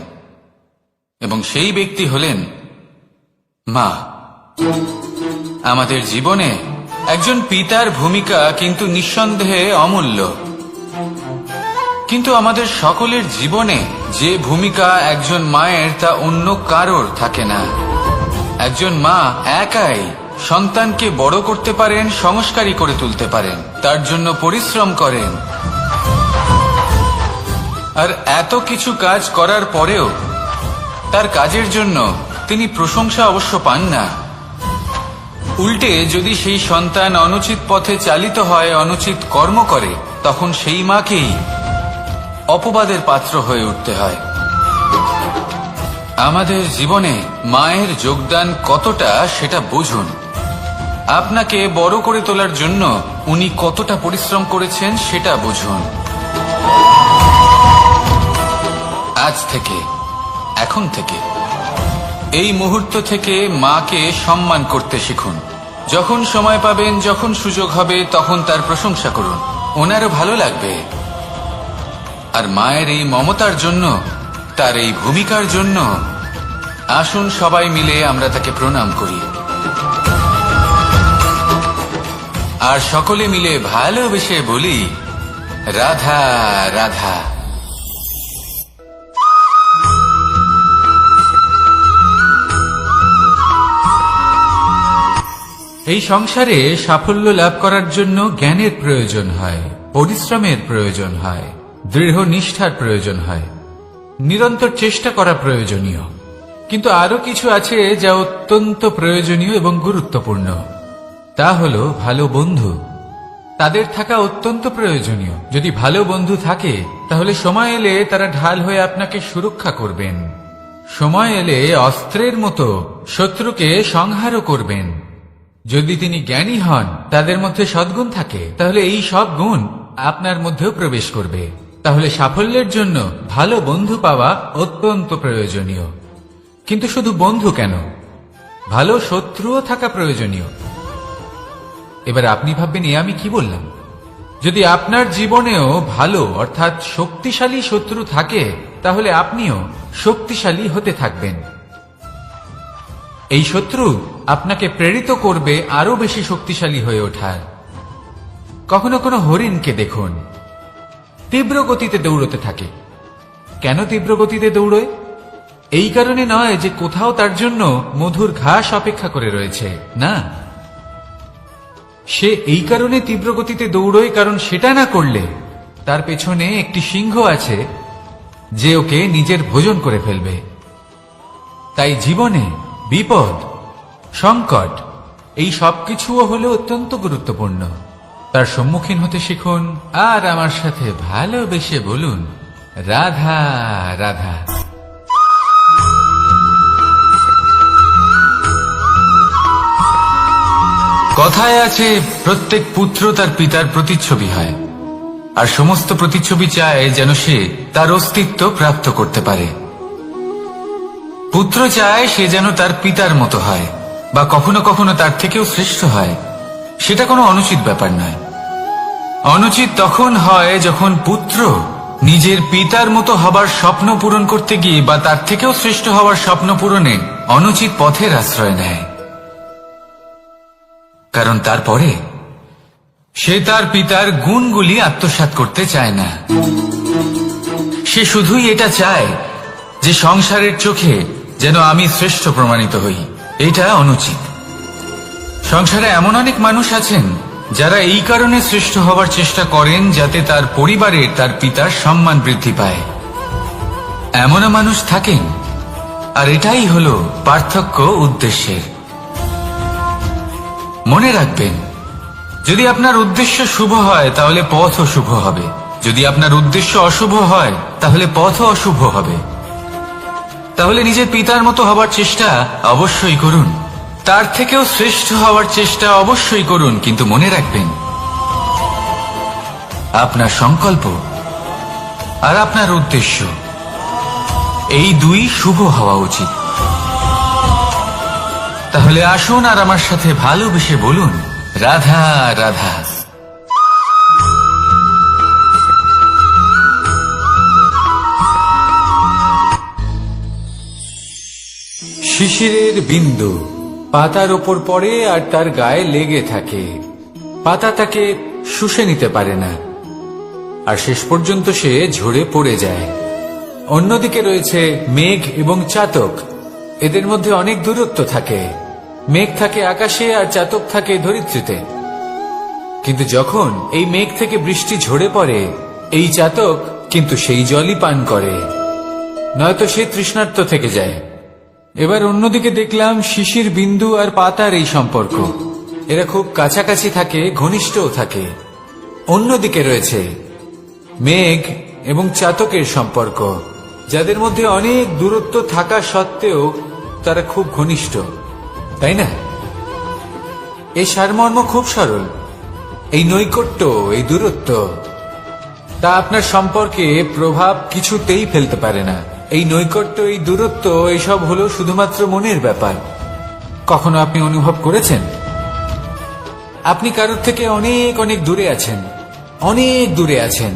এবং সেই ব্যক্তি হলেন মা। আমাদের জীবনে একজন পিতার ভূমিকা কিন্তু নিঃসন্দেহে অমূল্য, কিন্তু আমাদের সকলের জীবনে যে ভূমিকা একজন মায়ের তা অন্য কারোর থাকে না। একজন মা একাই সন্তানকে বড় করতে পারেন, সংস্কারী করে তুলতে পারেন, তার জন্য পরিশ্রম করেন। আর এত কিছু কাজ করার পরেও তার কাজের জন্য তিনি প্রশংসা অবশ্য পান না। উল্টে যদি সেই সন্তান অনুচিত পথে চালিত হয়, অনুচিত কর্ম করে, তখন সেই মাকেই অপবাদের পাত্র হয়ে উঠতে হয়। আমাদের জীবনে মায়ের যোগদান কতটা সেটা বুঝুন। আপনাকে বড় করে তোলার জন্য উনি কতটা পরিশ্রম করেছেন সেটা বুঝুন। আজ থেকে, এখন থেকে, এই মুহূর্ত থেকে মাকে সম্মান করতে শিখুন। যখন সময় পাবেন, যখন সুযোগ হবে, তখন তার প্রশংসা করুন, ওনারও ভালো লাগবে। আর মায়ের এই মমতার জন্য, তার এই ভূমিকার জন্য আসুন সবাই মিলে আমরা তাকে প্রণাম করি আর সকলে মিলে ভালোবেসে বলি, রাধা রাধা। এই সংসারে সাফল্য লাভ করার জন্য জ্ঞানের প্রয়োজন হয়, পরিশ্রমের প্রয়োজন হয়, দৃঢ় নিষ্ঠার প্রয়োজন হয়, নিরন্তর চেষ্টা করা প্রয়োজনীয়। কিন্তু আরো কিছু আছে যা অত্যন্ত প্রয়োজনীয় এবং গুরুত্বপূর্ণ। তা হলো ভালো বন্ধু। তাদের থাকা অত্যন্ত প্রয়োজনীয়। যদি ভালো বন্ধু থাকে তাহলে সময় এলে তারা ঢাল হয়ে আপনাকে সুরক্ষা করবেন। সময় এলে অস্ত্রের মতো শত্রুকে সংহারও করবেন। যদি তিনি জ্ঞানী হন, তাদের মধ্যে সদ্গুণ থাকে, তাহলে এই সব গুণ আপনার মধ্যেও প্রবেশ করবে। তাহলে সাফল্যের জন্য ভালো বন্ধু পাওয়া অত্যন্ত প্রয়োজনীয়। কিন্তু শুধু বন্ধু কেন, ভালো শত্রুও থাকা প্রয়োজনীয়। এবার আপনি ভাববেন, এ আমি কি বললাম? যদি আপনার জীবনেও ভালো অর্থাৎ শক্তিশালী শত্রু থাকে, তাহলে আপনিও শক্তিশালী হতে থাকবেন। এই শত্রু আপনাকে প্রেরিত করবে আরো বেশি শক্তিশালী হয়ে ওঠার। কখনো কোনো হরিণকে দেখুন, তীব্র গতিতে দৌড়তে থাকে। কেন তীব্র গতিতে দৌড়য়? এই কারণে নয় যে কোথাও তার জন্য মধুর ঘাস অপেক্ষা করে রয়েছে, না। সে এই কারণে তীব্র গতিতে দৌড়য় কারণ সেটা না করলে তার পেছনে একটি সিংহ আছে যে ওকে নিজের ভোজন করে ফেলবে। তাই জীবনে বিপদ, সংকট এই সবকিছুও হলো অত্যন্ত গুরুত্বপূর্ণ। তার সম্মুখীন হতে শিখুন আর আমার সাথে ভালোবেসে বলুন, রাধা রাধা। কথায় আছে, প্রত্যেক পুত্র তার পিতার প্রতিচ্ছবি হয়, আর সমস্ত প্রতিচ্ছবি চায় যেন সে তার অস্তিত্ব প্রাপ্ত করতে পারে। পুত্র চায় সে যেন তার পিতার মতো হয়, বা কখনো কখনো তার থেকেও শ্রেষ্ঠ হয়। সেটা কোনো অনুচিত ব্যাপার নয়। অনুচিত তখন হয় যখন পুত্র নিজের পিতার মতো হবার স্বপ্ন পূরণ করতে গিয়ে বা তার থেকেও শ্রেষ্ঠ হওয়ার স্বপ্ন পূরণে অনুচিত পথের আশ্রয় নেয়। কারণ তারপরে সে তার পিতার গুণগুলি আত্মসাৎ করতে চায় না। সে শুধুই এটা চায় যে সংসারের চোখে যেন আমি শ্রেষ্ঠ প্রমাণিত হই। এটা অনুচিত। সংসারে এমন অনেক মানুষ আছেন যারা এই কারণে শ্রেষ্ঠ হবার চেষ্টা করেন যাতে তার পরিবারে তার পিতার সম্মান বৃদ্ধি পায়। এমনও মানুষ থাকেন, আর এটাই হলো পার্থক্য উদ্দেশ্যের। মনে রাখবেন, যদি আপনার উদ্দেশ্য শুভ হয় তাহলে পথও শুভ হবে, যদি আপনার উদ্দেশ্য অশুভ হয় তাহলে পথও অশুভ হবে। তাহলে নিজের পিতার মতো হবার চেষ্টা অবশ্যই করুন, তার থেকেও শ্রেষ্ঠ হওয়ার চেষ্টা অবশ্যই করুন, কিন্তু মনে রাখবেন আপনার সংকল্প আর আপনার উদ্দেশ্য এই দুই শুভ হওয়া উচিত। তাহলে আসুন আর আমার সাথে ভালোবেসে বলুন, রাধা রাধা। শিশিরের বিন্দু পাতার ওপর পড়ে আর তার গায়ে লেগে থাকে। পাতা তাকে শুষে নিতে পারে না, আর শেষ পর্যন্ত সে ঝরে পড়ে যায়। অন্যদিকে রয়েছে মেঘ এবং চাতক। এদের মধ্যে অনেক দূরত্ব থাকে। মেঘ থাকে আকাশে আর চাতক থাকে ধরিত্রীতে। কিন্তু যখন এই মেঘ থেকে বৃষ্টি ঝরে পড়ে, এই চাতক কিন্তু সেই জলই পান করে, নয়তো সে তৃষ্ণার্ত থেকে যায়। এবার অন্যদিকে দেখলাম শিশির বিন্দু আর পাতার এই সম্পর্ক। এরা খুব কাছাকাছি থাকে, ঘনিষ্ঠও থাকে। অন্যদিকে রয়েছে মেঘ এবং চাতকের সম্পর্ক, যাদের মধ্যে অনেক দূরত্ব থাকা সত্ত্বেও তারা খুব ঘনিষ্ঠ, তাই না? এই সারমর্ম খুব সরল। এই নৈকট্য, এই দূরত্ব, তা আপনার সম্পর্কে প্রভাব কিছুতেই ফেলতে পারে না। এই নৈকট্য, এই দূরত্ব, এসব হলো শুধুমাত্র মনের ব্যাপার। কখনো আপনি অনুভব করেছেন আপনি কারোর থেকে অনেক অনেক দূরে আছেন, অনেক দূরে আছেন,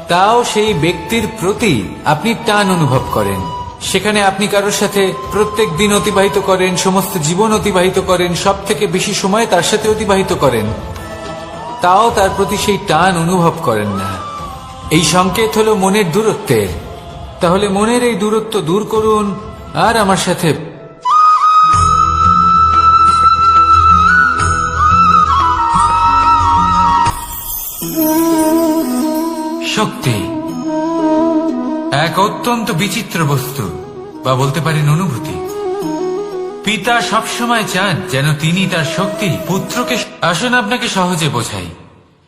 তাও সেই ব্যক্তির প্রতি আপনি টান অনুভব করেন? সেখানে আপনি কারোর সাথে প্রত্যেক দিন অতিবাহিত করেন, সমস্ত জীবন অতিবাহিত করেন, সব থেকে বেশি সময় তার সাথে অতিবাহিত করেন, তাও তার প্রতি সেই টান অনুভব করেন না। এই সংকেত হলো মনের দূরত্বের। তাহলে মনের এই দূরত্ব দূর করুন আর আমার সাথে শক্তি এক অত্যন্ত বিচিত্র বস্তু, বা বলতে পারেন অনুভূতি। পিতা সবসময় চান যেন তিনি তার শক্তি পুত্রকে। আসুন আপনাকে সহজে বোঝাই।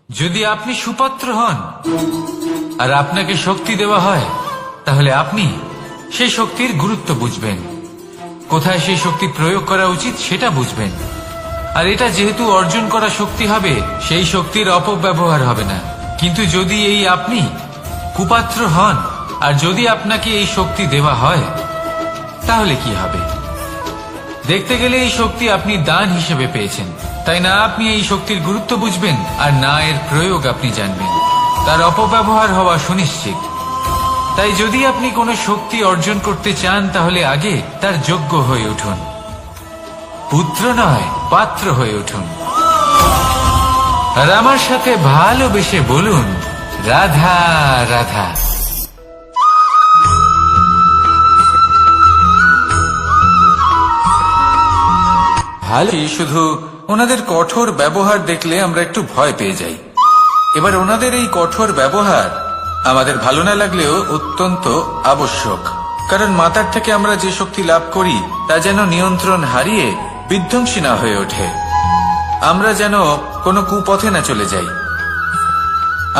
যদি আপনি সুপাত্র হন আর আপনাকে শক্তি দেওয়া হয়, তাহলে আপনি সেই শক্তির গুরুত্ব বুঝবেন, কোথায় সেই শক্তি প্রয়োগ করা উচিত সেটা বুঝবেন। আর এটা যেহেতু অর্জন করা শক্তি হবে, সেই শক্তির অপব্যবহার হবে না। কিন্তু যদি এই আপনি কুপাত্র হন আর যদি আপনাকে এই শক্তি দেওয়া হয়, তাহলে কি হবে? দেখতে গেলে এই শক্তি আপনি দান হিসেবে পেয়েছেন, তাই না আপনি এই শক্তির গুরুত্ব বুঝবেন আর না এর প্রয়োগ আপনি জানবেন। তার অপব্যবহার হওয়া সুনিশ্চিত। তাই যদি আপনি কোনো শক্তি অর্জন করতে চান, তাহলে আগে তার যোগ্য হয়ে উঠুন। পুত্র নয়, পাত্র হয়ে উঠুন। আর আমার সাথে ভালোবেসে বলুন, রাধা রাধা। ভালো, শুধু ওনাদের কঠোর ব্যবহার দেখলে আমরা একটু ভয় পেয়ে যাই। এবার ওনাদের এই কঠোর ব্যবহার আমাদের ভালো না লাগলেও অত্যন্ত আবশ্যক, কারণ মাতার থেকে আমরা যে শক্তি লাভ করি তা যেন নিয়ন্ত্রণ হারিয়ে বিধ্বংসী না হয়ে ওঠে। আমরা যেন কোনো কুপথে না চলে যাই,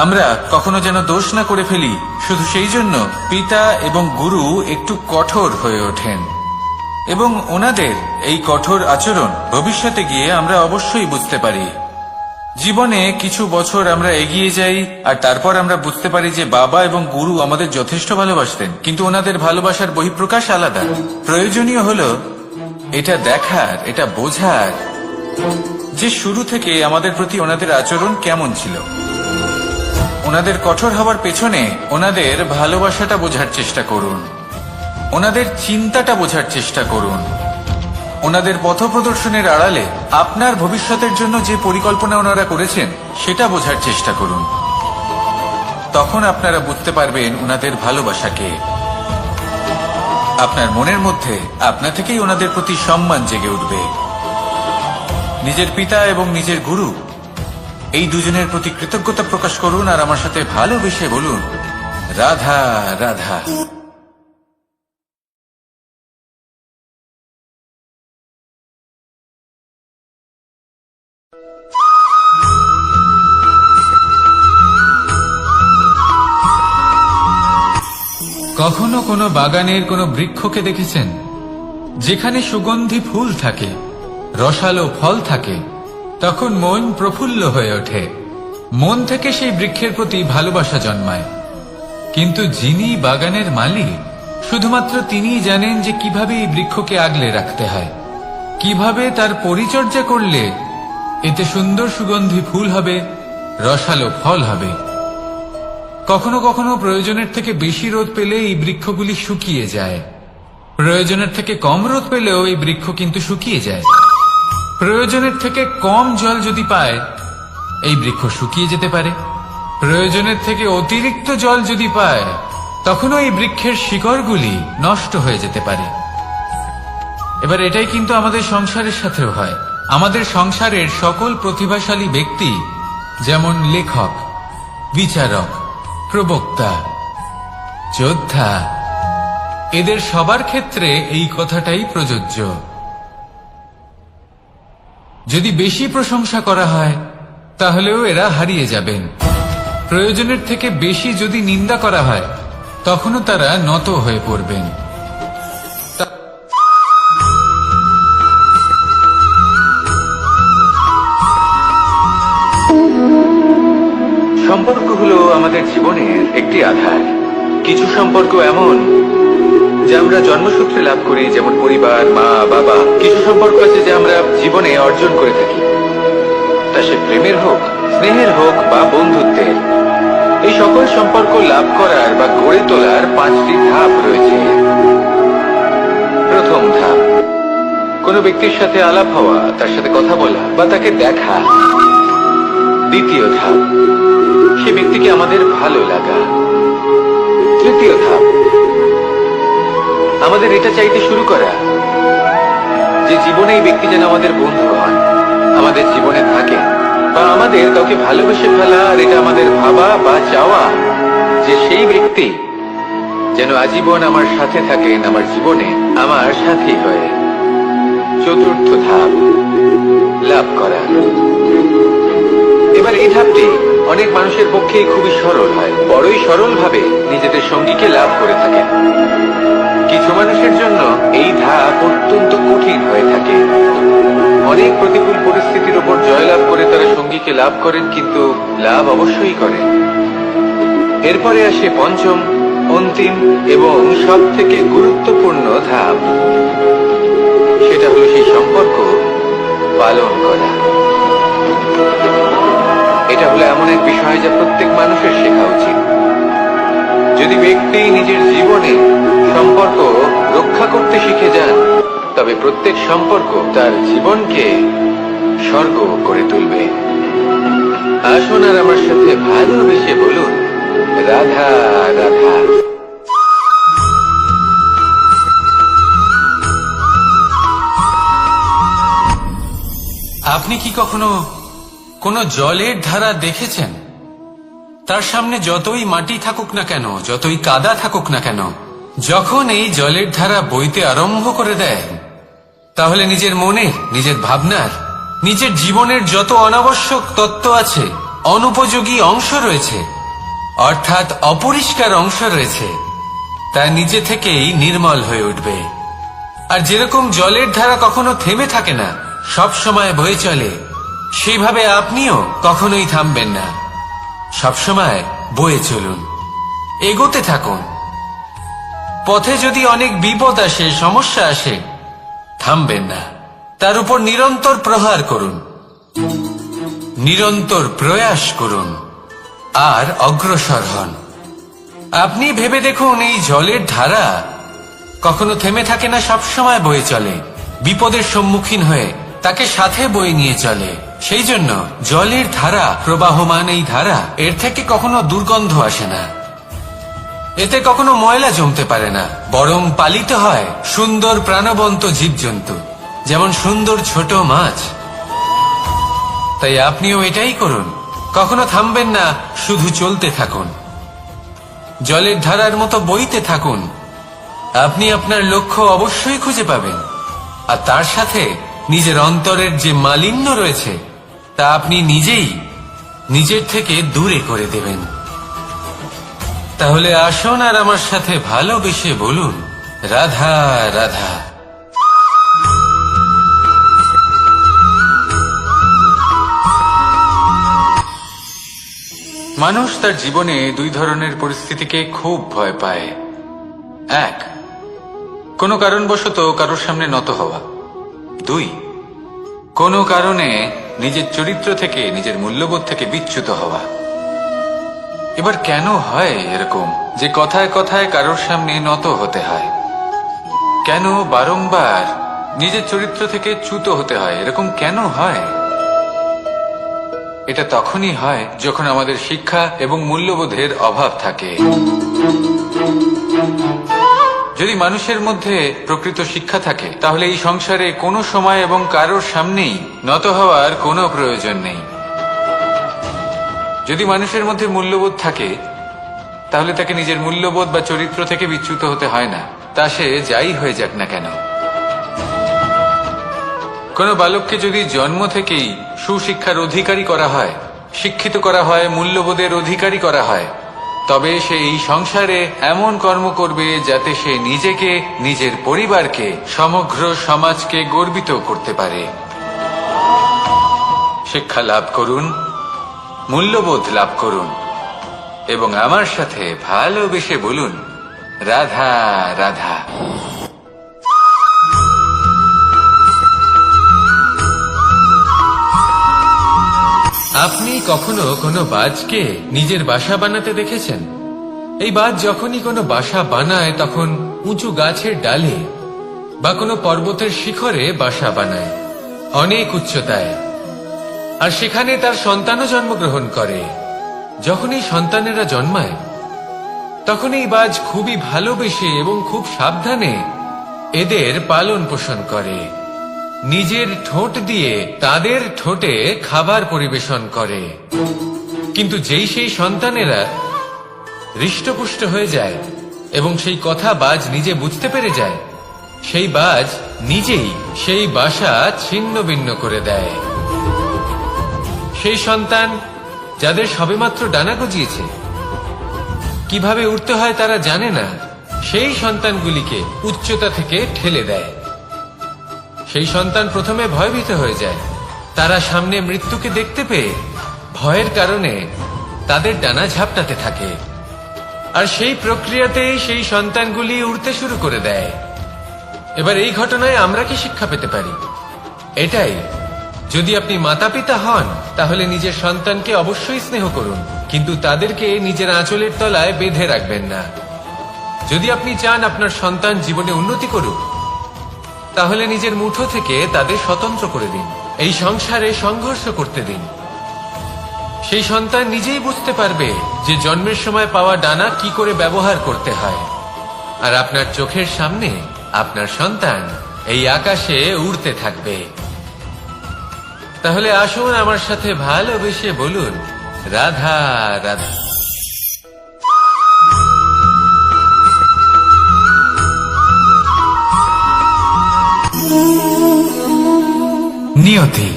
আমরা কখনো যেন দোষ না করে ফেলি। শুধু সেই জন্য পিতা এবং গুরু একটু কঠোর হয়ে ওঠেন, এবং ওনাদের এই কঠোর আচরণ ভবিষ্যতে গিয়ে আমরা অবশ্যই বুঝতে পারি। জীবনে কিছু বছর আমরা এগিয়ে যাই আর তারপর আমরা বুঝতে পারি যে বাবা এবং গুরু আমাদের যথেষ্ট ভালোবাসতেন, কিন্তু ওনাদের ভালোবাসার বহিঃপ্রকাশ আলাদা। প্রয়োজনীয় হলো এটা দেখার, এটা বোঝার যে শুরু থেকে আমাদের প্রতি ওনাদের আচরণ কেমন ছিল। ওনাদের কঠোর হওয়ার পেছনে ওনাদের ভালোবাসাটা বোঝার চেষ্টা করুন, ওনাদের চিন্তাটা বোঝার চেষ্টা করুন, ওনাদের পথপ্রদর্শনের আড়ালে আপনার ভবিষ্যতের জন্য যে পরিকল্পনা ওনারা করেছেন সেটা বোঝার চেষ্টা করুন। তখন আপনারা বুঝতে পারবেন ওনাদের ভালোবাসাকে। আপনার মনের মধ্যে আপনা থেকেই ওনাদের প্রতি সম্মান জেগে উঠবে। নিজের পিতা এবং নিজের গুরু এই দুজনের প্রতি কৃতজ্ঞতা প্রকাশ করুন আর আমার সাথে ভালোবেসে বলুন, রাধা রাধা। কখনো কোনো বাগানের কোনো বৃক্ষকে দেখেছেন যেখানে সুগন্ধি ফুল থাকে, রসালো ফল থাকে? তখন মন প্রফুল্ল হয়ে ওঠে, মন থেকে সেই বৃক্ষের প্রতি ভালোবাসা জন্মায়। কিন্তু যিনি বাগানের মালিক, শুধুমাত্র তিনিই জানেন যে কিভাবে এই বৃক্ষকে আগলে রাখতে হয়, কিভাবে তার পরিচর্যা করলে এতে সুন্দর সুগন্ধি ফুল হবে, রসালো ফল হবে। কখনো কখনো প্রয়োজনের থেকে বেশি রোদ পেলে এই বৃক্ষগুলি শুকিয়ে যায়, প্রয়োজনের থেকে কম রোদ পেলেও এই বৃক্ষ কিন্তু শুকিয়ে যায়। প্রয়োজনের থেকে কম জল যদি পায়, এই বৃক্ষ শুকিয়ে যেতে পারে। প্রয়োজনের থেকে অতিরিক্ত জল যদি পায়, তখনও এই বৃক্ষের শিকড়গুলি নষ্ট হয়ে যেতে পারে। এবার এটাই কিন্তু আমাদের সংসারের সাথেও হয়। আমাদের সংসারের সকল প্রতিভাশালী ব্যক্তি, যেমন লেখক, বিচারক, প্রবক্তা, যোদ্ধা, এদের সবার ক্ষেত্রে এই কথাটাই প্রযোজ্য। যদি বেশি প্রশংসা করা হয়, তাহলেও এরা হারিয়ে যাবেন। প্রয়োজনের থেকে বেশি যদি নিন্দা করা হয়, তখনও তারা নত হয়ে পড়বেন। সম্পর্ক হলো আমাদের জীবনের একটি আধার। কিছু সম্পর্ক এমন যা আমরা জন্মসূত্রে লাভ করি, যেমন পরিবার, মা, বাবা। কিছু সম্পর্ক আছে যা আমরা জীবনে অর্জন করে থাকি, তা সে প্রেমের হোক, স্নেহের হোক বা বন্ধুত্বের। এই সকল সম্পর্ক লাভ করার বা গড়ে তোলার 5টি ধাপ রয়েছে। প্রথম ধাপ। কোনো ব্যক্তির সাথে আলাপ হওয়া, তার সাথে কথা বলা বা তাকে দেখা। দ্বিতীয় ধাপ, সে ব্যক্তিকে আমাদের ভালো লাগা। তৃতীয় ধাপ, আমাদের এটা চাইতে শুরু করা যে জীবনে এই ব্যক্তি যেন আমাদের বন্ধু হন, আমাদের জীবনে থাকে, বা আমাদের কাউকে ভালোবেসে ফেলা। আর এটা আমাদের ভাবা বা চাওয়া যে সেই ব্যক্তি যেন আজীবন আমার সাথে থাকেন, আমার জীবনে আমার সাথী হয়ে। চতুর্থ ধাপ, লাভ করা। এবার এই ধাপটি অনেক মানুষের পক্ষেই খুবই সরল হয়, বড়ই সরল ভাবে নিজেদের সঙ্গীকে লাভ করে থাকেন। কিছু মানুষের জন্য এই ধাপ অত্যন্ত কঠিন হয়ে থাকে। অনেক প্রতিকূল পরিস্থিতির উপর জয়লাভ করে তারা সঙ্গীকে লাভ করেন, কিন্তু লাভ অবশ্যই করেন। এরপরে আসে পঞ্চম, অন্তিম এবং সব থেকে গুরুত্বপূর্ণ ধাপ। সেটা হলো সেই সম্পর্ক পালন করা। এটা হলো এমন এক বিষয় যা প্রত্যেক মানুষের শেখা উচিত। যদি ব্যক্তি নিজের জীবনে সম্পর্ক রক্ষা করতে শিখে যান, তবে প্রত্যেক সম্পর্ক তার জীবনকে স্বর্গ করে তুলবে। আসুন আর আমার সাথে ভালোবেসে বলুন, রাধা রাধা। আপনি কি কখনো কোনো জলের ধারা দেখেছেন? তার সামনে যতই মাটি থাকুক না কেন, যতই কাদা থাকুক না কেন, যখন এই জলের ধারা বইতে আরম্ভ করে দেয়, তাহলে নিজের মনের, নিজের ভাবনার, নিজের জীবনের যত অনাবশ্যক তত্ত্ব আছে, অনুপযোগী অংশ রয়েছে, অর্থাৎ অপরিষ্কার অংশ রয়েছে, তা নিজে থেকেই নির্মল হয়ে উঠবে। আর যেরকম জলের ধারা কখনো থেমে থাকে না, সব সময় বয়ে চলে, সেইভাবে আপনিও কখনোই থামবেন না। সবসময় বয়ে চলুন, এগোতে থাকুন। পথে যদি অনেক বিপদ আসে, সমস্যা আসে, থামবেন না, তার উপর নিরন্তর প্রহার করুন, নিরন্তর প্রয়াস করুন আর অগ্রসর হন। আপনি ভেবে দেখুন, এই জলের ধারা কখনো থেমে থাকে না, সবসময় বয়ে চলে, বিপদের সম্মুখীন হয়ে তাকে সাথে বয়ে নিয়ে চলে। সেই জন্য জলের ধারা, প্রবাহমান এই ধারা, এর থেকে কখনো দুর্গন্ধ আসে না, এতে কখনো ময়লা জমতে পারে না, বরং পালিত হয় সুন্দর প্রাণবন্ত জীবজন্তু, যেমন সুন্দর ছোট মাছ। তাই আপনিও এটাই করুন, কখনো থামবেন না, শুধু চলতে থাকুন, জলের ধারার মতো বইতে থাকুন। আপনি আপনার লক্ষ্য অবশ্যই খুঁজে পাবেন, আর তার সাথে নিজের অন্তরের যে মালিন্য রয়েছে তা আপনি নিজেই নিজের থেকে দূরে করে দেবেন। তাহলে আসুন আর আমার সাথে ভালোবেসে বলুন, রাধা রাধা। মানুষ তার জীবনে দুই ধরনের পরিস্থিতিকে খুব ভয় পায়। এক, কোনো কারণবশত কারোর সামনে নত হওয়া। দুই, কোনো কারণে নিজের চরিত্র থেকে, নিজের মূল্যবোধ থেকে বিচ্যুত হওয়া। এবার কেন হয় এরকম যে কথায় কথায় কারোর সামনে নত হতে হয়? কেন বারংবার নিজের চরিত্র থেকে চ্যুত হতে হয়? এরকম কেন হয়? এটা তখনই হয় যখন আমাদের শিক্ষা এবং মূল্যবোধের অভাব থাকে। যদি মানুষের মধ্যে প্রকৃত শিক্ষা থাকে, তাহলে এই সংসারে কোনো সময় এবং কারোর সামনেই নত হওয়ার কোনো প্রয়োজন নেই। যদি মানুষের মধ্যে মূল্যবোধ থাকে, তাহলে তাকে নিজের মূল্যবোধ বা চরিত্র থেকে বিচ্যুত হতে হয় না, তা সে যাই হয়ে যাক না কেন। কোনো বালককে যদি জন্ম থেকেই সুশিক্ষার অধিকারী করা হয়, শিক্ষিত করা হয়, মূল্যবোধের অধিকারী করা হয়, তবে সে এই সংসারে এমন কর্ম করবে যাতে সে নিজেকে, নিজের পরিবারকে, সমগ্র সমাজকে গর্বিত করতে পারে। শিক্ষা লাভ করুন, মূল্যবোধ লাভ করুন এবং আমার সাথে ভালোবেসে বলুন, রাধা রাধা। আপনি কখনো কোনো বাজকে নিজের বাসা বানাতে দেখেছেন? এই বাজ যখনই কোনো বাসা বানায়, তখন উঁচু গাছের ডালে বা কোনো পর্বতের শিখরে বাসা বানায় অনেক উচ্চতায়, আর সেখানে তার সন্তানও জন্মগ্রহণ করে। যখন এই সন্তানেরা জন্মায় তখন এই বাজ খুবই ভালোবেসে এবং খুব সাবধানে এদের পালন পোষণ করে, নিজের ঠোঁট দিয়ে তাদের ঠোঁটে খাবার পরিবেশন করে। কিন্তু যেই সেই সন্তানেরা হৃষ্টপুষ্ট হয়ে যায় এবং সেই কথা বাজ নিজে বুঝতে পেরে যায়, সেই বাজ নিজেই সেই বাসা ছিন্ন ভিন্ন করে দেয়। সেই সন্তান যাদের সবেমাত্র ডানা গজিয়েছে, কিভাবে উড়তে হয় তারা জানে না, সেই সন্তানগুলিকে উচ্চতা থেকে ঠেলে দেয়। সেই সন্তান প্রথমে ভয়ভীত হয়ে যায়। তারা সামনে মৃত্যুকে দেখতে পেয়ে ভয়ের কারণে তাদের ডানা ঝাপটাতে থাকে, আর সেই প্রক্রিয়াতেই সেই সন্তানগুলি উড়তে শুরু করে দেয়। এবার এই ঘটনায় আমরা কি শিক্ষা পেতে পারি? এটাই, যদি আপনি মাতা পিতা হন তাহলে নিজের সন্তানকে অবশ্যই স্নেহ করুন, কিন্তু তাদেরকে নিজের আঁচলের তলায় বেঁধে রাখবেন না। যদি আপনি চান আপনার সন্তান জীবনে উন্নতি করুক, তাহলে নিজের মুঠো থেকে তাদের স্বতন্ত্র করে দিন, এই সংসারে সংঘর্ষ করতে দিন। সেই সন্তান নিজেই বুঝতে পারবে যে জন্মের সময় পাওয়া ডানা কি করে ব্যবহার করতে হয়, আর আপনার চোখের সামনে আপনার সন্তান এই আকাশে উড়তে থাকবে। তাহলে আসুন আমার সাথে ভালোবেসে বলুন, রাধা রাধা। নিয়তি।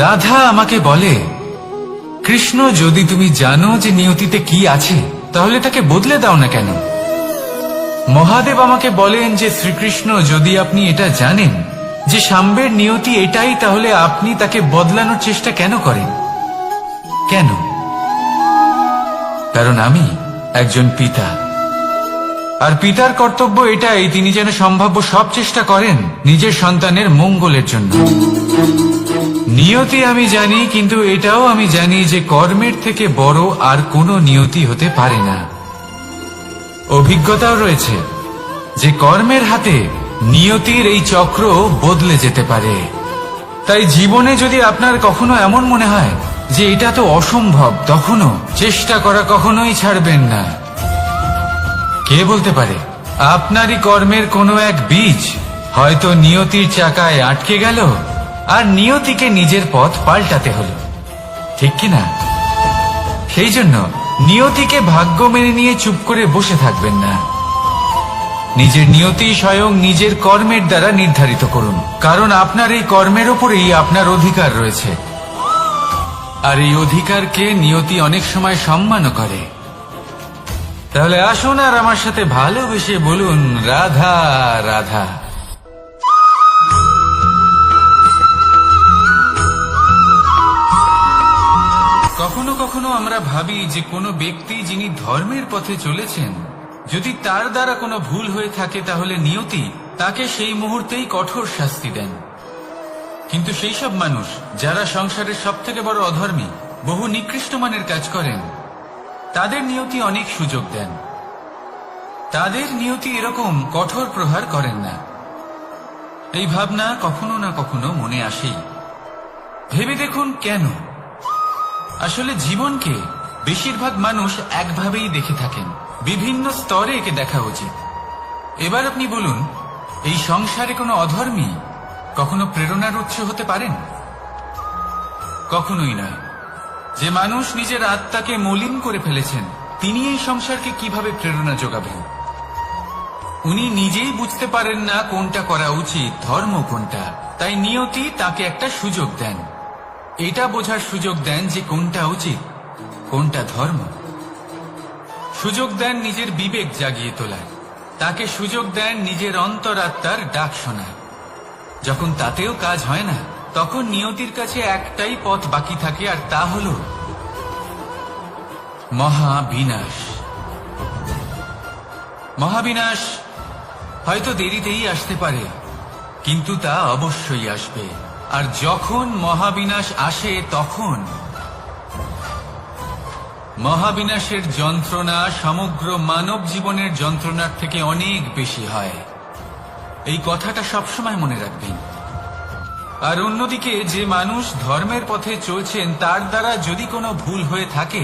রাধা আমাকে বলে, কৃষ্ণ, যদি তুমি জানো যে নিয়তিতে কি আছে তাহলে তাকে বদলে দাও না কেন? মহাদেব আমাকে বলেন যে শ্রীকৃষ্ণ, যদি আপনি এটা জানেন যে সাম্বের নিয়তি এটাই, তাহলে আপনি তাকে বদলানোর চেষ্টা কেন করেন? কেন? কারণ আমি একজন পিতা, আর পিতার কর্তব্য এটাই, তিনি যেন সম্ভাব্য সব চেষ্টা করেন নিজের সন্তানের মঙ্গলের জন্য। নিয়তি আমি জানি, কিন্তু এটাও আমি জানি যে কর্মের থেকে বড় আর কোনো নিয়তি হতে পারে না। অভিজ্ঞতাও রয়েছে যে কর্মের হাতে নিয়তির এই চক্র বদলে যেতে পারে। তাই জীবনে যদি আপনার কখনো এমন মনে হয় যে এটা তো অসম্ভব, তখনও চেষ্টা করা কখনোই ছাড়বেন না। কে বলতে পারে আপনারই কর্মের কোনো এক বীজ হয়তো নিয়তির চাকায় আটকে গেল, আর নিয়তিকে নিজের পথ পাল্টাতে হলো, ঠিক কিনা? সেই জন্য নিয়তিকে ভাগ্য মেনে নিয়ে চুপ করে বসে থাকবেন না। নিজের নিয়তি স্বয়ং নিজের কর্মের দ্বারা নির্ধারিত করুন, কারণ আপনার এই কর্মের উপরেই আপনার অধিকার রয়েছে, আর এই অধিকারকে নিয়তি অনেক সময় সম্মানও করে। তাহলে আসুন আর আমার সাথে ভালোবেসে বলুন, রাধা রাধা। কখনো কখনো আমরা ভাবি যে কোনো ব্যক্তি যিনি ধর্মের পথে চলেছেন, যদি তার দ্বারা কোনো ভুল হয়ে থাকে তাহলে নিয়তি তাকে সেই মুহূর্তেই কঠোর শাস্তি দেন। কিন্তু সেই সব মানুষ যারা সংসারের সবথেকে বড় অধর্মী, বহু নিকৃষ্ট মানের কাজ করেন, তাদের নিয়তি অনেক সুযোগ দেন। তাদের নিয়তি এরকম কঠোর প্রহার করেন না। এই ভাবনা কখনো না কখনো মনে আসেই। ভেবে দেখুন কেন? আসলে জীবনকে বেশিরভাগ মানুষ একভাবেই দেখে থাকেন, বিভিন্ন স্তরে একে দেখা উচিত। এবার আপনি বলুন, এই সংসারে কোনো অধর্মী কখনো প্রেরণার উৎস হতে পারেন? কখনোই নয়। যে মানুষ নিজের আত্মাকে মলিন করে ফেলেছেন, তিনি এই সংসারকে কিভাবে প্রেরণা যোগাবেন? উনি নিজেই বুঝতে পারেন না কোনটা করা উচিত, ধর্ম কোনটা। তাই নিয়তি তাকে একটা সুযোগ দেন, এটা বোঝার সুযোগ দেন যে কোনটা উচিত, কোনটা ধর্ম। সুযোগ দেন নিজের বিবেক জাগিয়ে তোলার, তাকে সুযোগ দেন নিজের অন্তরাত্মার ডাক শোনার। যখন তাতেও কাজ হয় না, তখন নিয়তির কাছে একটাই পথ বাকি থাকে, আর তা হল মহাবিনাশ। মহাবিনাশ হয়তো দেরিতেই আসতে পারে, কিন্তু তা অবশ্যই আসবে। আর যখন মহাবিনাশ আসে, তখন মহাবিনাশের যন্ত্রণা সমগ্র মানব জীবনের যন্ত্রণার থেকে অনেক বেশি হয়। এই কথাটা সবসময় মনে রাখবেন। আর অন্যদিকে যে মানুষ ধর্মের পথে চলছেন তার দ্বারা যদি কোনো ভুল হয়ে থাকে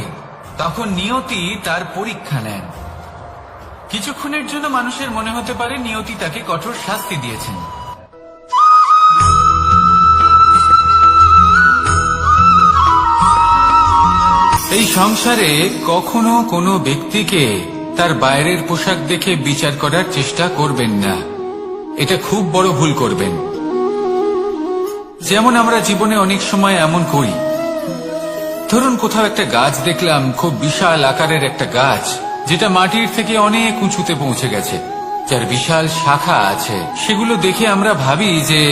তখন নিয়তি তার পরীক্ষা নেন। কিছুক্ষণের জন্য মানুষের মনে হতে পারে নিয়তি তাকে কঠোর শাস্তি দিয়েছেন। এই সংসারে কখনো কোনো ব্যক্তিকে তার বাইরের পোশাক দেখে বিচার করার চেষ্টা করবেন না। এটা খুব বড় ভুল করবেন। যেমন আমরা জীবনে অনেক সময় এমন করি, ধরুন কোথাও একটা গাছ দেখলাম, খুব বিশাল আকারের একটা গাছ, যেটা মাটির থেকে অনেক উঁচুতে পৌঁছে গেছে, যার বিশাল শাখা আছে। সেগুলো দেখে আমরা ভাবি যে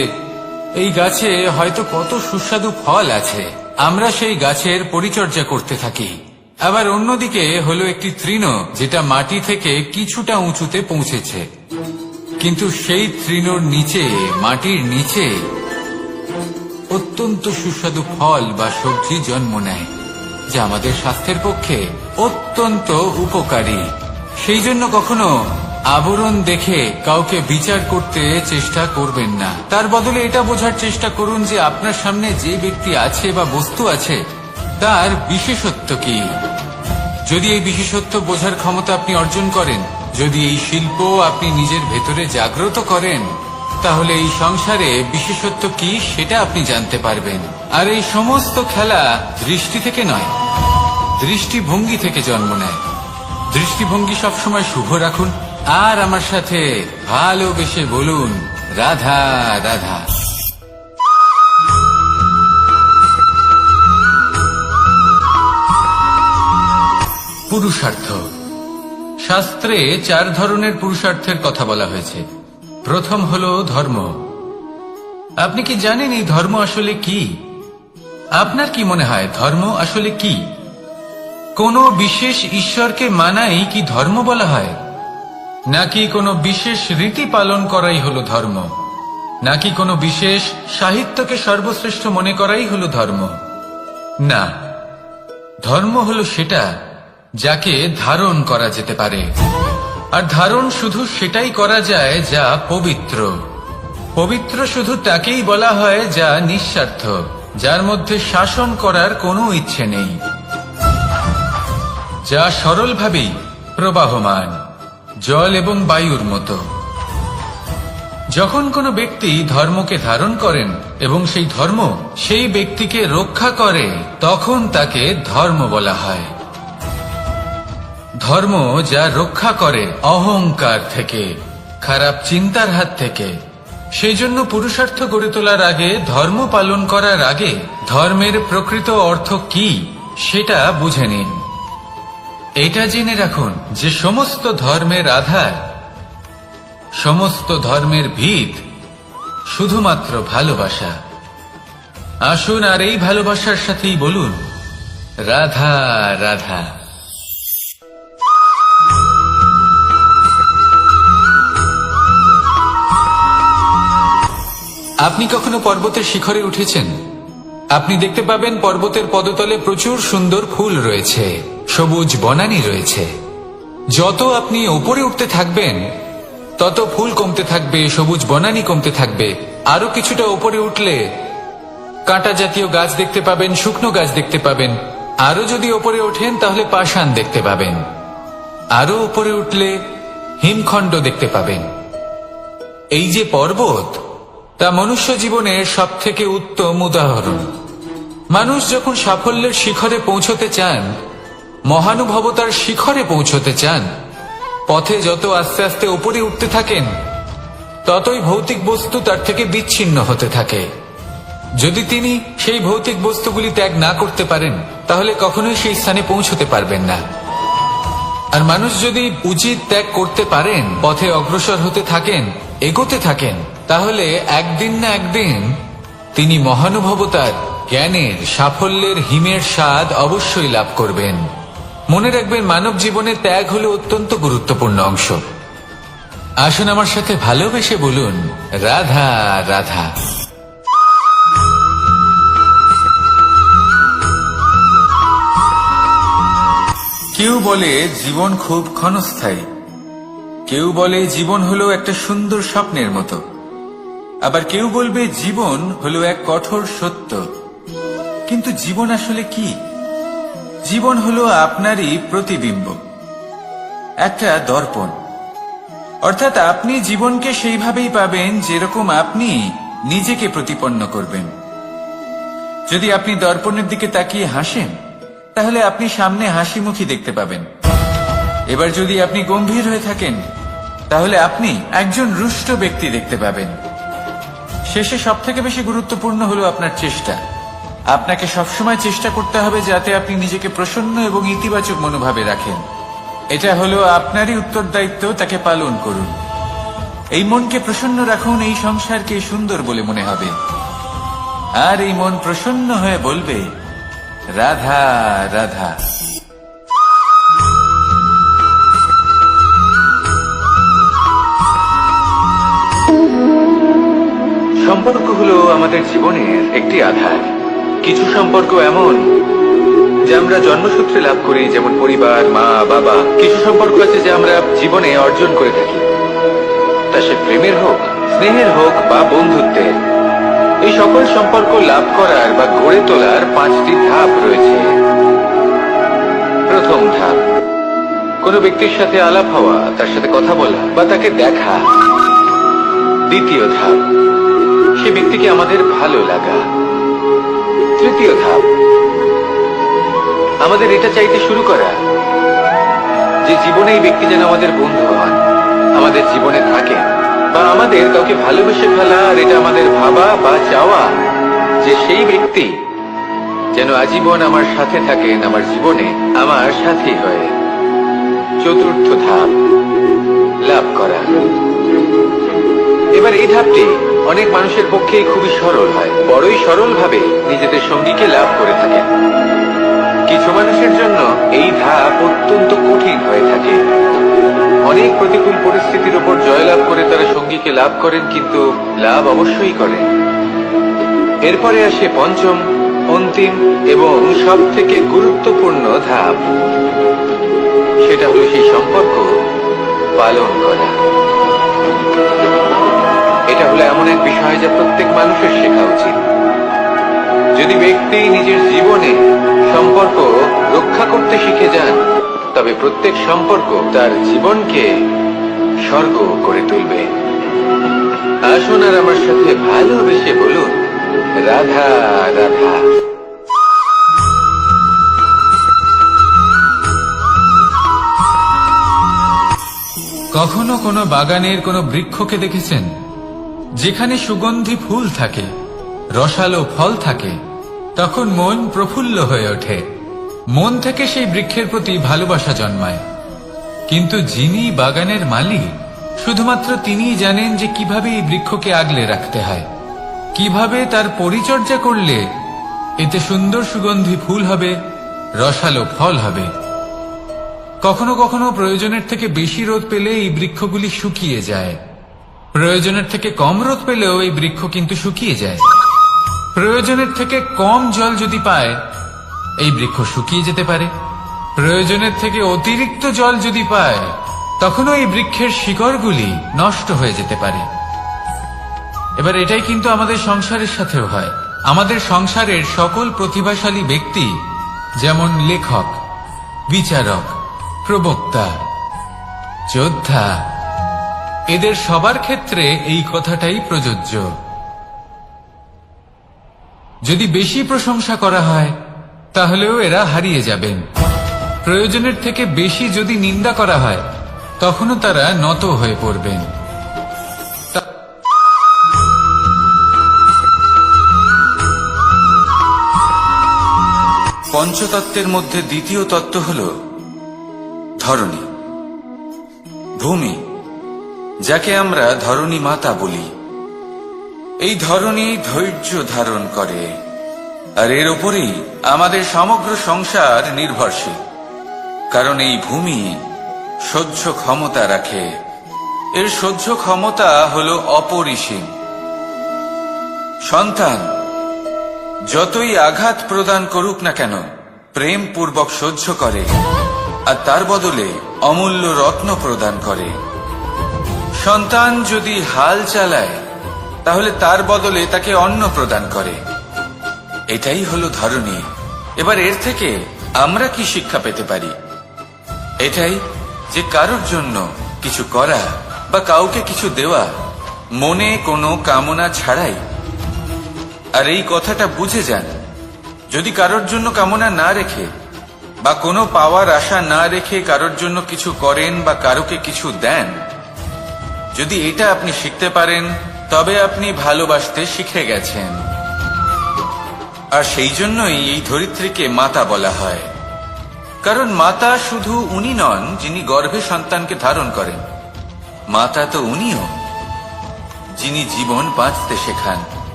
এই গাছে হয়তো কত সুস্বাদু ফল আছে। আমরা সেই গাছের পরিচর্যা করতে থাকি। আবার অন্যদিকে হলো একটি তৃণ, যেটা মাটি থেকে কিছুটা উঁচুতে পৌঁছেছে, কিন্তু সেই তৃণর নিচে, মাটির নিচে অত্যন্ত সুস্বাদু ফল বা সবজি জন্ম নেয়, যা আমাদের স্বাস্থ্যের পক্ষে অত্যন্ত উপকারী। সেই জন্য কখনো আবরণ দেখে কাউকে বিচার করতে চেষ্টা করবেন না। তার বদলে এটা বোঝার চেষ্টা করুন যে আপনার সামনে যে ব্যক্তি আছে বা বস্তু আছে তার বিশেষত্ব কি। যদি এই বিশেষত্ব বোঝার ক্ষমতা আপনি অর্জন করেন, যদি এই শিল্প আপনি নিজের ভেতরে জাগ্রত করেন, তাহলে এই সংসারে বিশেষত্ব কি সেটা আপনি জানতে পারবেন। আর এই সমস্ত খেলা দৃষ্টি থেকে নয়, দৃষ্টিভঙ্গি থেকে জন্ম নেয়। দৃষ্টিভঙ্গি সবসময় শুভ রাখুন আর আমার সাথে ভালোবেসে বলুন, রাধা রাধা। পুরুষার্থ। শাস্ত্রে 4 ধরনের পুরুষার্থের কথা বলা হয়েছে। প্রথম হলো ধর্ম। আপনি কি জানেন এই ধর্ম আসলে কি? আপনার কি মনে হয় ধর্ম আসলে কি? কোনো বিশেষ ঈশ্বরকে মানাই কি ধর্ম বলা হয়? নাকি কোনো বিশেষ রীতি পালন করাই হলো ধর্ম? নাকি কোনো বিশেষ সাহিত্যকে সর্বশ্রেষ্ঠ মনে করাই হলো ধর্ম? না, ধর্ম হলো সেটা যাকে ধারণ করা যেতে পারে। আর ধারণ শুধু সেটাই করা যায় যা পবিত্র। পবিত্র শুধু তাকেই বলা হয় যা নিঃস্বার্থ, যার মধ্যে শাসন করার কোনো ইচ্ছে নেই, যা সরলভাবেই প্রবাহমান, জল এবং বায়ুর মতো। যখন কোনো ব্যক্তি ধর্মকে ধারণ করেন এবং সেই ধর্ম সেই ব্যক্তিকে রক্ষা করে, তখন তাকে ধর্ম বলা হয়। ধর্ম যা রক্ষা করে অহংকার থেকে, খারাপ চিন্তার হাত থেকে। সেই জন্য পুরুষার্থ গড়ে তোলার আগে, ধর্ম পালন করার আগে ধর্মের প্রকৃত অর্থ কি সেটা বুঝে নিন। এটা জেনে রাখুন যে সমস্ত ধর্মের আধার, সমস্ত ধর্মের ভিত শুধুমাত্র ভালোবাসা। আসুন আর এই ভালোবাসার সাথেই বলুন, রাধা রাধা। আপনি কখনো পর্বতের শিখরে উঠেছেন? আপনি দেখতে পাবেন পর্বতের পদতলে প্রচুর সুন্দর ফুল রয়েছে, সবুজ বনানী রয়েছে। যত আপনি উপরে উঠতে থাকবেন তত ফুল কমতে থাকবে, সবুজ বনানী কমতে থাকবে। আরো কিছুটা উপরে উঠলে কাঁটা জাতীয় গাছ দেখতে পাবেন, শুকনো গাছ দেখতে পাবেন। আরো যদি উপরে ওঠেন তাহলে পাষাণ দেখতে পাবেন। আরো উপরে উঠলে হিমখণ্ড দেখতে পাবেন। এই যে পর্বত, তা মনুষ্য জীবনের সব থেকে উত্তম উদাহরণ। মানুষ যখন সাফল্যের শিখরে পৌঁছতে চান, মহানুভবতার শিখরে পৌঁছতে চান, পথে যত আস্তে আস্তে উপরে উঠতে থাকেন, ততই ভৌতিক বস্তু তার থেকে বিচ্ছিন্ন হতে থাকে। যদি তিনি সেই ভৌতিক বস্তুগুলি ত্যাগ না করতে পারেন, তাহলে কখনোই সেই স্থানে পৌঁছতে পারবেন না। আর মানুষ যদি উচিত ত্যাগ করতে পারেন, পথে অগ্রসর হতে থাকেন, এগোতে থাকেন, তাহলে একদিন না একদিন তিনি মহানুভবতার, জ্ঞানের, সাফল্যের হিমের স্বাদ অবশ্যই লাভ করবেন। মনে রাখবেন, মানব জীবনে ত্যাগ হলো অত্যন্ত গুরুত্বপূর্ণ অংশ। আসুন আমার সাথে ভালোবেসে বলুন, রাধা রাধা। কেউ বলে জীবন খুব ক্ষণস্থায়ী, কেউ বলে জীবন হলো একটা সুন্দর স্বপ্নের মতো, আবার কেউ বলবে জীবন হলো এক কঠোর সত্য। কিন্তু জীবন আসলে কি? জীবন হলো আপনারই প্রতিবিম্ব, একটা দর্পণ। অর্থাৎ আপনি জীবনকে সেইভাবেই পাবেন যেরকম আপনি নিজেকে প্রতিপন্ন করবেন। যদি আপনি দর্পণের দিকে তাকিয়ে হাসেন, তাহলে আপনি সামনে হাসি মুখী দেখতে পাবেন। এবার যদি আপনি গম্ভীর হয়ে থাকেন, তাহলে আপনি একজন রুষ্ট ব্যক্তি দেখতে পাবেন। শেষে সবথেকে বেশি গুরুত্বপূর্ণ হলো আপনার চেষ্টা। আপনাকে সবসময় চেষ্টা করতে হবে যাতে আপনি নিজেকে প্রসন্ন এবং ইতিবাচক মনোভাবে রাখেন। এটা হলো আপনারই উত্তরদায়িত্ব, তাকে পালন করুন। এই মনকে প্রসন্ন রাখুন, এই সংসারকে সুন্দর বলে মনে হবে। আর এই মন প্রসন্ন হয়ে বলবে, রাধা রাধা। সম্পর্ক হলো আমাদের জীবনের একটি আধার। কিছু সম্পর্ক এমন যা আমরা জন্মসূত্রে লাভ করি, যেমন পরিবার, মা, বাবা। কিছু সম্পর্ক আছে যা আমরা জীবনে অর্জন করে থাকি, তা সে প্রেমের হোক, স্নেহের হোক বা বন্ধুত্বের। এই সকল সম্পর্ক লাভ করার বা গড়ে তোলার 5টি ধাপ রয়েছে। প্রথম ধাপ, কোনো ব্যক্তির সাথে আলাপ হওয়া, তার সাথে কথা বলা বা তাকে দেখা। দ্বিতীয় ধাপ, সে ব্যক্তিকে আমাদের ভালো লাগা। তৃতীয় ধাপ, আমাদের এটা চাইতে শুরু করা যে জীবনে এই ব্যক্তি যেন আমাদের বন্ধু হন, আমাদের জীবনে থাকেন, বা আমাদের কাউকে ভালোবেসে ফেলা। আর এটা আমাদের ভাবা বা চাওয়া যে সেই ব্যক্তি যেন আজীবন আমার সাথে থাকেন, আমার জীবনে আমার সাথী হয়ে। চতুর্থ ধাপ, লাভ করা। এবার এই ধাপটি অনেক মানুষের পক্ষেই খুবই সরল হয়, বড়ই সরল ভাবে নিজেদের সঙ্গীকে লাভ করে থাকে। কিছু মানুষের জন্য এই ধাপ অত্যন্ত কঠিন হয়ে থাকে। অনেক প্রতিকূল পরিস্থিতির উপর জয়লাভ করে তারা সঙ্গীকে লাভ করেন, কিন্তু লাভ অবশ্যই করেন। এরপরে আসে পঞ্চম, অন্তিম এবং সব থেকে গুরুত্বপূর্ণ ধাপ। সেটা হলো সেই সম্পর্ক পালন করা। এটা হলো এমন এক বিষয় যা প্রত্যেক মানুষের শেখা উচিত। যদি ব্যক্তি নিজের জীবনে সম্পর্ক রক্ষা করতে শিখে যান, তবে প্রত্যেক সম্পর্ক তার জীবনকে স্বর্গ করে তুলবে। আসুন আর আমার সাথে ভালোবেসে বলুন, রাধা রাধা। কখনো কোনো বাগানের কোনো বৃক্ষকে দেখেছেন যেখানে সুগন্ধি ফুল থাকে, রসালো ফল থাকে? তখন মন প্রফুল্ল হয়ে ওঠে, মন থেকে সেই বৃক্ষের প্রতি ভালোবাসা জন্মায়। কিন্তু যিনি বাগানের মালিক, শুধুমাত্র তিনিই জানেন যে কিভাবে এই বৃক্ষকে আগলে রাখতে হয়, কিভাবে তার পরিচর্যা করলে এতে সুন্দর সুগন্ধি ফুল হবে, রসালো ফল হবে। কখনো কখনো প্রয়োজনের থেকে বেশি রোদ পেলে এই বৃক্ষগুলি শুকিয়ে যায়, প্রয়োজনের থেকে কম রোদ পেলেও এই বৃক্ষ কিন্তু শুকিয়ে যায়। প্রয়োজনের থেকে কম জল যদি পায়, এই বৃক্ষ শুকিয়ে যেতে পারে। প্রয়োজনের থেকে অতিরিক্ত জল যদি পায়, তখনও এই বৃক্ষের শিকড়গুলি নষ্ট হয়ে যেতে পারে। এবার এটাই কিন্তু আমাদের সংসারের সাথেও হয়। আমাদের সংসারের সকল প্রতিভাশালী ব্যক্তি, যেমন লেখক, বিচারক, প্রবক্তা, যোদ্ধা, এদের সবার ক্ষেত্রে এই কথাটাই প্রযোজ্য। যদি বেশি প্রশংসা করা হয়, তাহলেও এরা হারিয়ে যাবেন। প্রয়োজনের থেকে বেশি যদি নিন্দা করা হয়, তখনও তারা নত হয়ে পড়বেন। পঞ্চতত্ত্বের মধ্যে দ্বিতীয় তত্ত্ব হল ধরণী, ভূমি, যাকে আমরা ধরণী মাতা বলি। এই ধরণী ধৈর্য ধারণ করে, আর এর উপরেই আমাদের সমগ্র সংসার নির্ভরশীল। কারণ এই ভূমি সহ্য ক্ষমতা রাখে, এর সহ্য ক্ষমতা হল অপরিসীম। সন্তান যতই আঘাত প্রদান করুক না কেন, প্রেম পূর্বক সহ্য করে, আর তার বদলে অমূল্য রত্ন প্রদান করে। সন্তান যদি হাল চালায় তাহলে তার বদলে তাকে অন্ন প্রদান করে। এটাই হলো ধরনী। এবার এর থেকে আমরা কি শিক্ষা পেতে পারি? এটাই যে কারোর জন্য কিছু করা বা কাউকে কিছু দেওয়া মনে কোনো কামনা ছাড়াই। আর এই কথাটা বুঝে যান, যদি কারোর জন্য কামনা না রেখে বা কোনো পাওয়ার আশা না রেখে কারোর জন্য কিছু করেন বা কারোকে কিছু দেন, যদি এটা আপনি শিখতে পারেন তবে আপনি ভালোবাসতে শিখে গেছেন। আর সেই জন্যই এই ধরিত্রীকে মাতা বলা হয়, কারণ মাতা শুধু উনি নন যিনি গর্ভে সন্তানকে ধারণ করেন, মাতা তো উনিও যিনি জীবন বাঁচতে শেখান,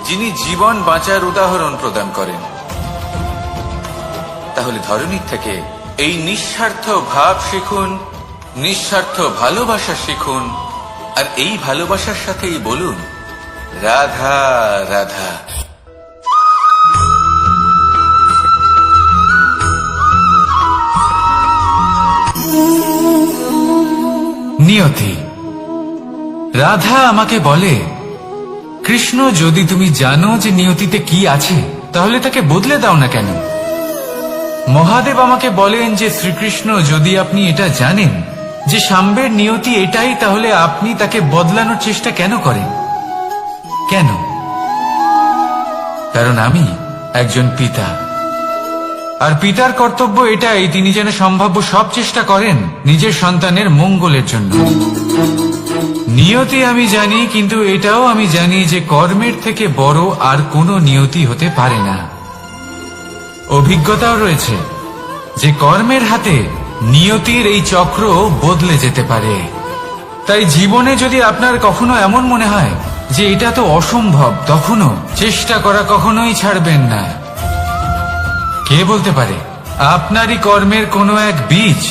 যিনি জীবন বাঁচার উদাহরণ প্রদান করেন। তাহলে ধরনীর থেকে এই নিঃস্বার্থ ভাব শিখুন, নিঃস্বার্থ ভালোবাসা শিখুন, আর এই ভালোবাসার সাথেই বলুন রাধা রাধা। নিয়তি। রাধা আমাকে বলে, কৃষ্ণ, যদি তুমি জানো যে নিয়তিতে কি আছে তাহলে তাকে বদলে দাও না কেন? মহাদেব আমাকে বলেন যে শ্রীকৃষ্ণ, যদি আপনি এটা জানেন যে সাম্বের নিয়তি এটাই, তাহলে আপনি তাকে বদলানোর চেষ্টা কেন করেন? কেন? কারণ আমি একজন পিতা, আর পিতার কর্তব্য এটাই, তিনি যেন সম্ভাব্য সব চেষ্টা করেন নিজের সন্তানের মঙ্গলের জন্য। নিয়তি আমি জানি, কিন্তু এটাও আমি জানি যে কর্মের থেকে বড় আর কোনো নিয়তি হতে পারে না। অভিজ্ঞতাও রয়েছে যে কর্মের হাতে নিয়তির এই চক্র বদলে যেতে পারে। তাই জীবনে যদি আপনার কখনো এমন মনে হয় যে এটা তো অসম্ভব, তখনও চেষ্টা করা কখনোই ছাড়বেন না। কে বলতে পারে আপনারই কর্মের কোনো এক বীজ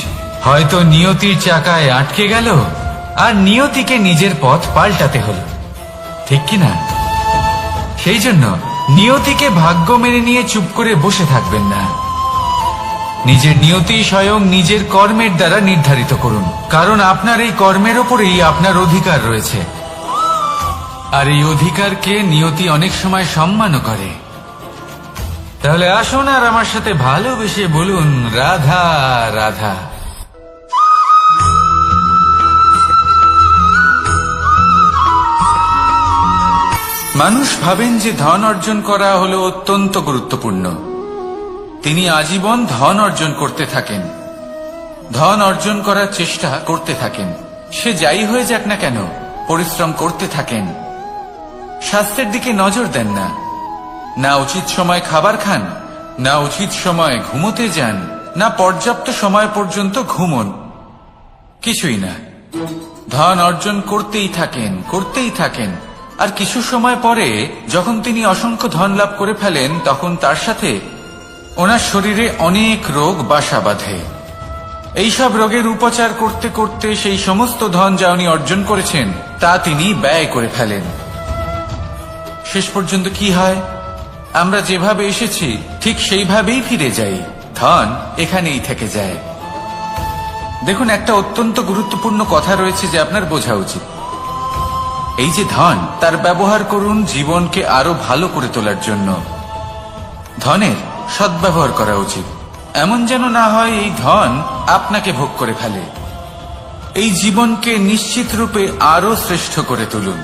হয়তো নিয়তির চাকায় আটকে গেল আর নিয়তিকে নিজের পথ পাল্টাতে হলো, ঠিক কিনা? সেই জন্য নিয়তিকে ভাগ্য মেনে নিয়ে চুপ করে বসে থাকবেন না। নিজের নিয়তি স্বয়ং নিজের কর্মের দ্বারা নির্ধারিত করুন, কারণ আপনার এই কর্মের ওপরেই আপনার অধিকার রয়েছে। আর এই অধিকারকে নিয়তি অনেক সময় সম্মানও করে। তাহলে আসুন আর আমার সাথে ভালোবেসে বলুন রাধা রাধা। মানুষ ভাবেন যে ধন অর্জন করা হলো অত্যন্ত গুরুত্বপূর্ণ। তিনি আজীবন ধন অর্জন করতে থাকেন, ধন অর্জন করার চেষ্টা করতে থাকেন। সে যাই হয়ে যাক না কেন, পরিশ্রম করতে থাকেন। স্বাস্থ্যের দিকে নজর দেন না, না উচিত সময় খাবার খান, না উচিত সময় ঘুমোতে যান, না পর্যাপ্ত সময় পর্যন্ত ঘুমন, কিছুই না। ধন অর্জন করতেই থাকেন, করতেই থাকেন। আর কিছু সময় পরে যখন তিনি অসংখ্য ধন লাভ করে ফেলেন, তখন তার সাথে ওনার শরীরে অনেক রোগ বাসা বাঁধে। এইসব রোগের উপচার করতে করতে সেই সমস্ত ধন যা উনি অর্জন করেছেন তা তিনি ব্যয় করে ফেলেন। শেষ পর্যন্ত কি হয়? আমরা যেভাবে এসেছি ঠিক সেইভাবেই ফিরে যাই, ধন এখানেই থেকে যায়। দেখুন, একটা অত্যন্ত গুরুত্বপূর্ণ কথা রয়েছে যে আপনার বোঝা উচিত। এই যে ধন, তার ব্যবহার করুন জীবনকে আরো ভালো করে তোলার জন্য। ধনের সদ্ব্যবহার করা উচিত, এমন যেন না হয় এই ধন আপনাকে ভোগ করে ফেলে। এই জীবনকে নিশ্চিত রূপে আরো শ্রেষ্ঠ করে তুলুন।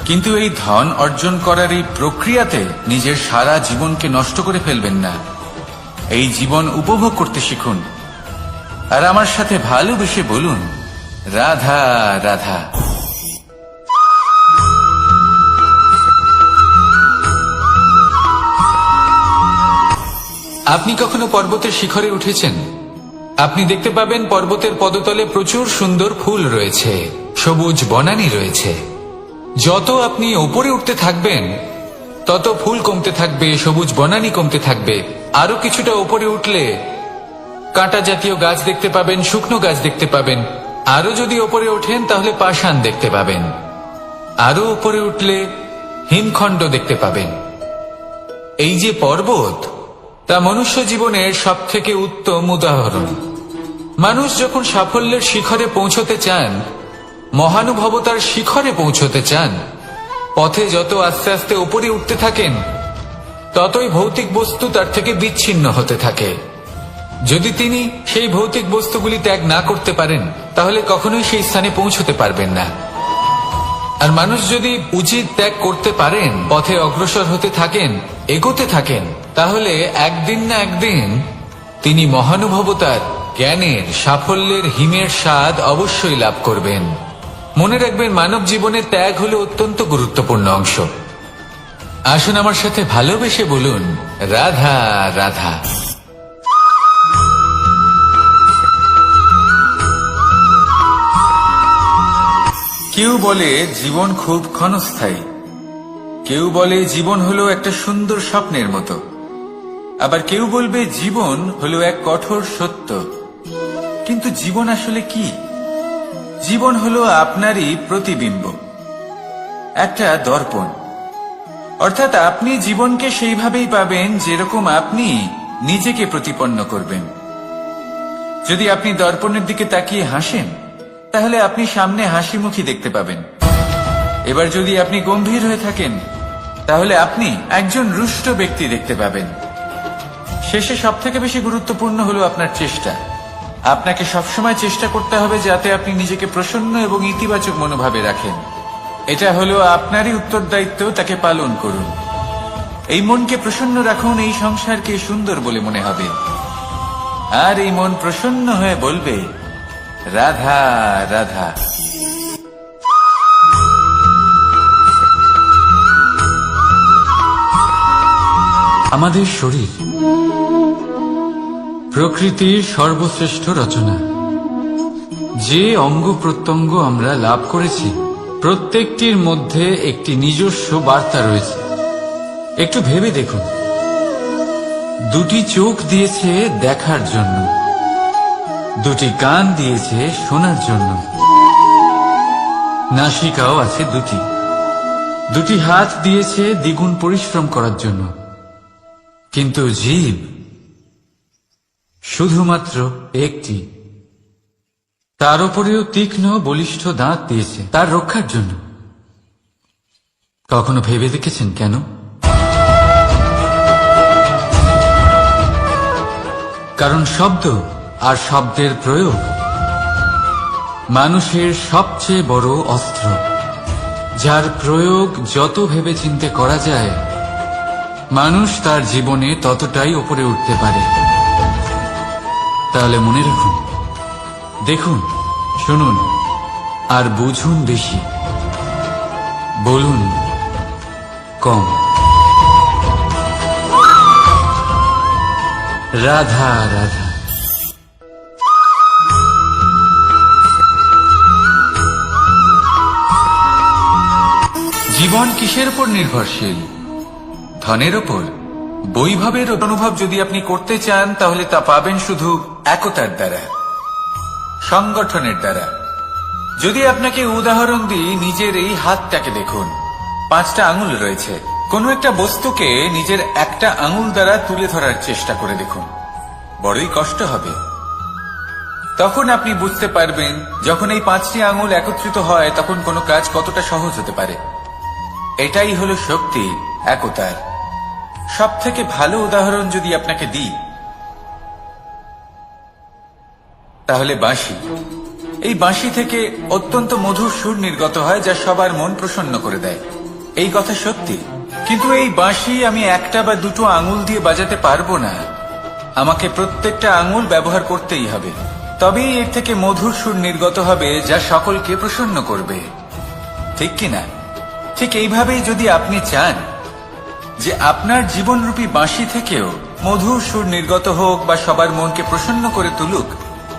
কিন্তু এই ধন অর্জন করার এই প্রক্রিয়াতে নিজের সারা জীবনকে নষ্ট করে ফেলবেন না। এই জীবন উপভোগ করতে শিখুন, আর আমার সাথে ভালোবেসে বলুন রাধা রাধা। আপনি কখনো পর্বতের শিখরে উঠেছেন? আপনি দেখতে পাবেন পর্বতের পদতলে প্রচুর সুন্দর ফুল রয়েছে, সবুজ বনানী রয়েছে। যত আপনি ওপরে উঠতে থাকবেন তত ফুল কমতে থাকবে, সবুজ বনানী কমতে থাকবে। আরো কিছুটা ওপরে উঠলে কাঁটা জাতীয় গাছ দেখতে পাবেন, শুকনো গাছ দেখতে পাবেন। আরো যদি ওপরে ওঠেন তাহলে পাষাণ দেখতে পাবেন। আরো উপরে উঠলে হিমখণ্ড দেখতে পাবেন। এই যে পর্বত, তা মনুষ্য জীবনের সব থেকে উত্তম উদাহরণ। মানুষ যখন সাফল্যের শিখরে পৌঁছতে চান মহানুভবতার শিখরে পৌঁছতে চান, পথে যত আস্তে আস্তে উপরে উঠতে থাকেন, ততই ভৌতিক বস্তু তার থেকে বিচ্ছিন্ন হতে থাকে। যদি তিনি সেই ভৌতিক বস্তুগুলি ত্যাগ না করতে পারেন, তাহলে কখনোই সেই স্থানে পৌঁছতে পারবেন না। আর মানুষ যদি উচিত ত্যাগ করতে পারেন, পথে অগ্রসর হতে থাকেন, এগোতে থাকেন, তাহলে একদিন না একদিন তিনি মহানুভবতার, জ্ঞানের, সাফল্যের হিমের স্বাদ অবশ্যই লাভ করবেন। মনে রাখবেন, মানব জীবনে ত্যাগ হলো অত্যন্ত গুরুত্বপূর্ণ অংশ। আসুন আমার সাথে ভালোবেসে বলুন, রাধা রাধা। কেউ বলে জীবন খুব ক্ষণস্থায়ী, কেউ বলে জীবন হলো একটা সুন্দর স্বপ্নের মতো, আবার কেউ বলবে জীবন হলো এক কঠোর সত্য। কিন্তু জীবন আসলে কি? জীবন হলো আপনারই প্রতিবিম্ব, একটা দর্পণ। অর্থাৎ আপনি জীবনকে সেইভাবেই পাবেন যেরকম আপনি নিজেকে প্রতিপন্ন করবেন। যদি আপনি দর্পণের দিকে তাকিয়ে হাসেন, তাহলে আপনি সামনে হাসি মুখী দেখতে পাবেন। এবার যদি আপনি গম্ভীর হয়ে থাকেন, তাহলে আপনি একজন রুষ্ট ব্যক্তি দেখতে পাবেন। শেষে সবথেকে বেশি গুরুত্বপূর্ণ হলো আপনার চেষ্টা। আপনাকে সবসময় চেষ্টা করতে হবে যাতে আপনি নিজেকে প্রসন্ন এবং ইতিবাচক মনোভাবে রাখেন। এটা হলো আপনারই উত্তরদায়িত্ব, তাকে পালন করুন। এই মনকে প্রসন্ন রাখুন, এই সংসারকে সুন্দর বলে মনে হবে। আর এই মন প্রসন্ন হয়ে বলবে, রাধা রাধা। আমাদের শরীর প্রকৃতির সর্বশ্রেষ্ঠ রচনা। যে অঙ্গ প্রত্যঙ্গ আমরা লাভ করেছি, প্রত্যেকটির মধ্যে একটি নিজস্ব বার্তা রয়েছে। একটু ভেবে দেখুন, দুটি চোখ দিয়েছে দেখার জন্য, দুটি কান দিয়েছে শোনার জন্য, নাসিকাও আছে দুটি, দুটি হাত দিয়েছে দ্বিগুণ পরিশ্রম করার জন্য। কিন্তু জীব শুধুমাত্র একটি। তার উপরেও তীক্ষ্ণ বলিষ্ঠ দাঁত দিয়েছে তার রক্ষার জন্য। কখনো ভেবে দেখেছেন কেন? কারণ শব্দ আর শব্দের প্রয়োগ মানুষের সবচেয়ে বড় অস্ত্র, যার প্রয়োগ যত ভেবেচিন্তে করা যায়, মানুষ তার জীবনে ততটাই উপরে উঠতে পারে। তাহলে মনে রাখুন, দেখুন, শুনুন আর বুঝুন বেশি, বলুন কম। রাধা রাধা। জীবন কিসের উপর নির্ভরশীল? ধনের ওপর? বৈভবের অনুভব যদি আপনি করতে চান, তাহলে তা পাবেন শুধু একতার দ্বারা, সংগঠনের দ্বারা। যদি আপনাকে উদাহরণ দিই, নিজের এই হাতটাকে দেখুন, 5টা আঙুল রয়েছে। কোনো একটা বস্তুকে নিজের একটা আঙুল দ্বারা তুলে ধরার চেষ্টা করে দেখুন, বড়ই কষ্ট হবে। তখন আপনি বুঝতে পারবেন, যখন এই 5টি আঙুল একত্রিত হয়, তখন কোনো কাজ কতটা সহজ হতে পারে। এটাই হলো শক্তি, একতার। সব থেকে ভালো উদাহরণ যদি আপনাকে দিই, তাহলে বাঁশি। এই বাঁশি থেকে অত্যন্ত মধুর সুর নির্গত হয়, যা সবার মন প্রসন্ন করে দেয়। এই কথা সত্যি। কিন্তু এই বাঁশি আমি একটা বা দুটো আঙুল দিয়ে বাজাতে পারবো না। আমাকে প্রত্যেকটা আঙুল ব্যবহার করতেই হবে, তবেই এর থেকে মধুর সুর নির্গত হবে, যা সকলকে প্রসন্ন করবে। ঠিক কিনা? ঠিক এইভাবেই যদি আপনি চান যে আপনার জীবনরূপী বাঁশি থেকেও মধুর সুর নির্গত হোক বা সবার মনকে প্রসন্ন করে তুলুক,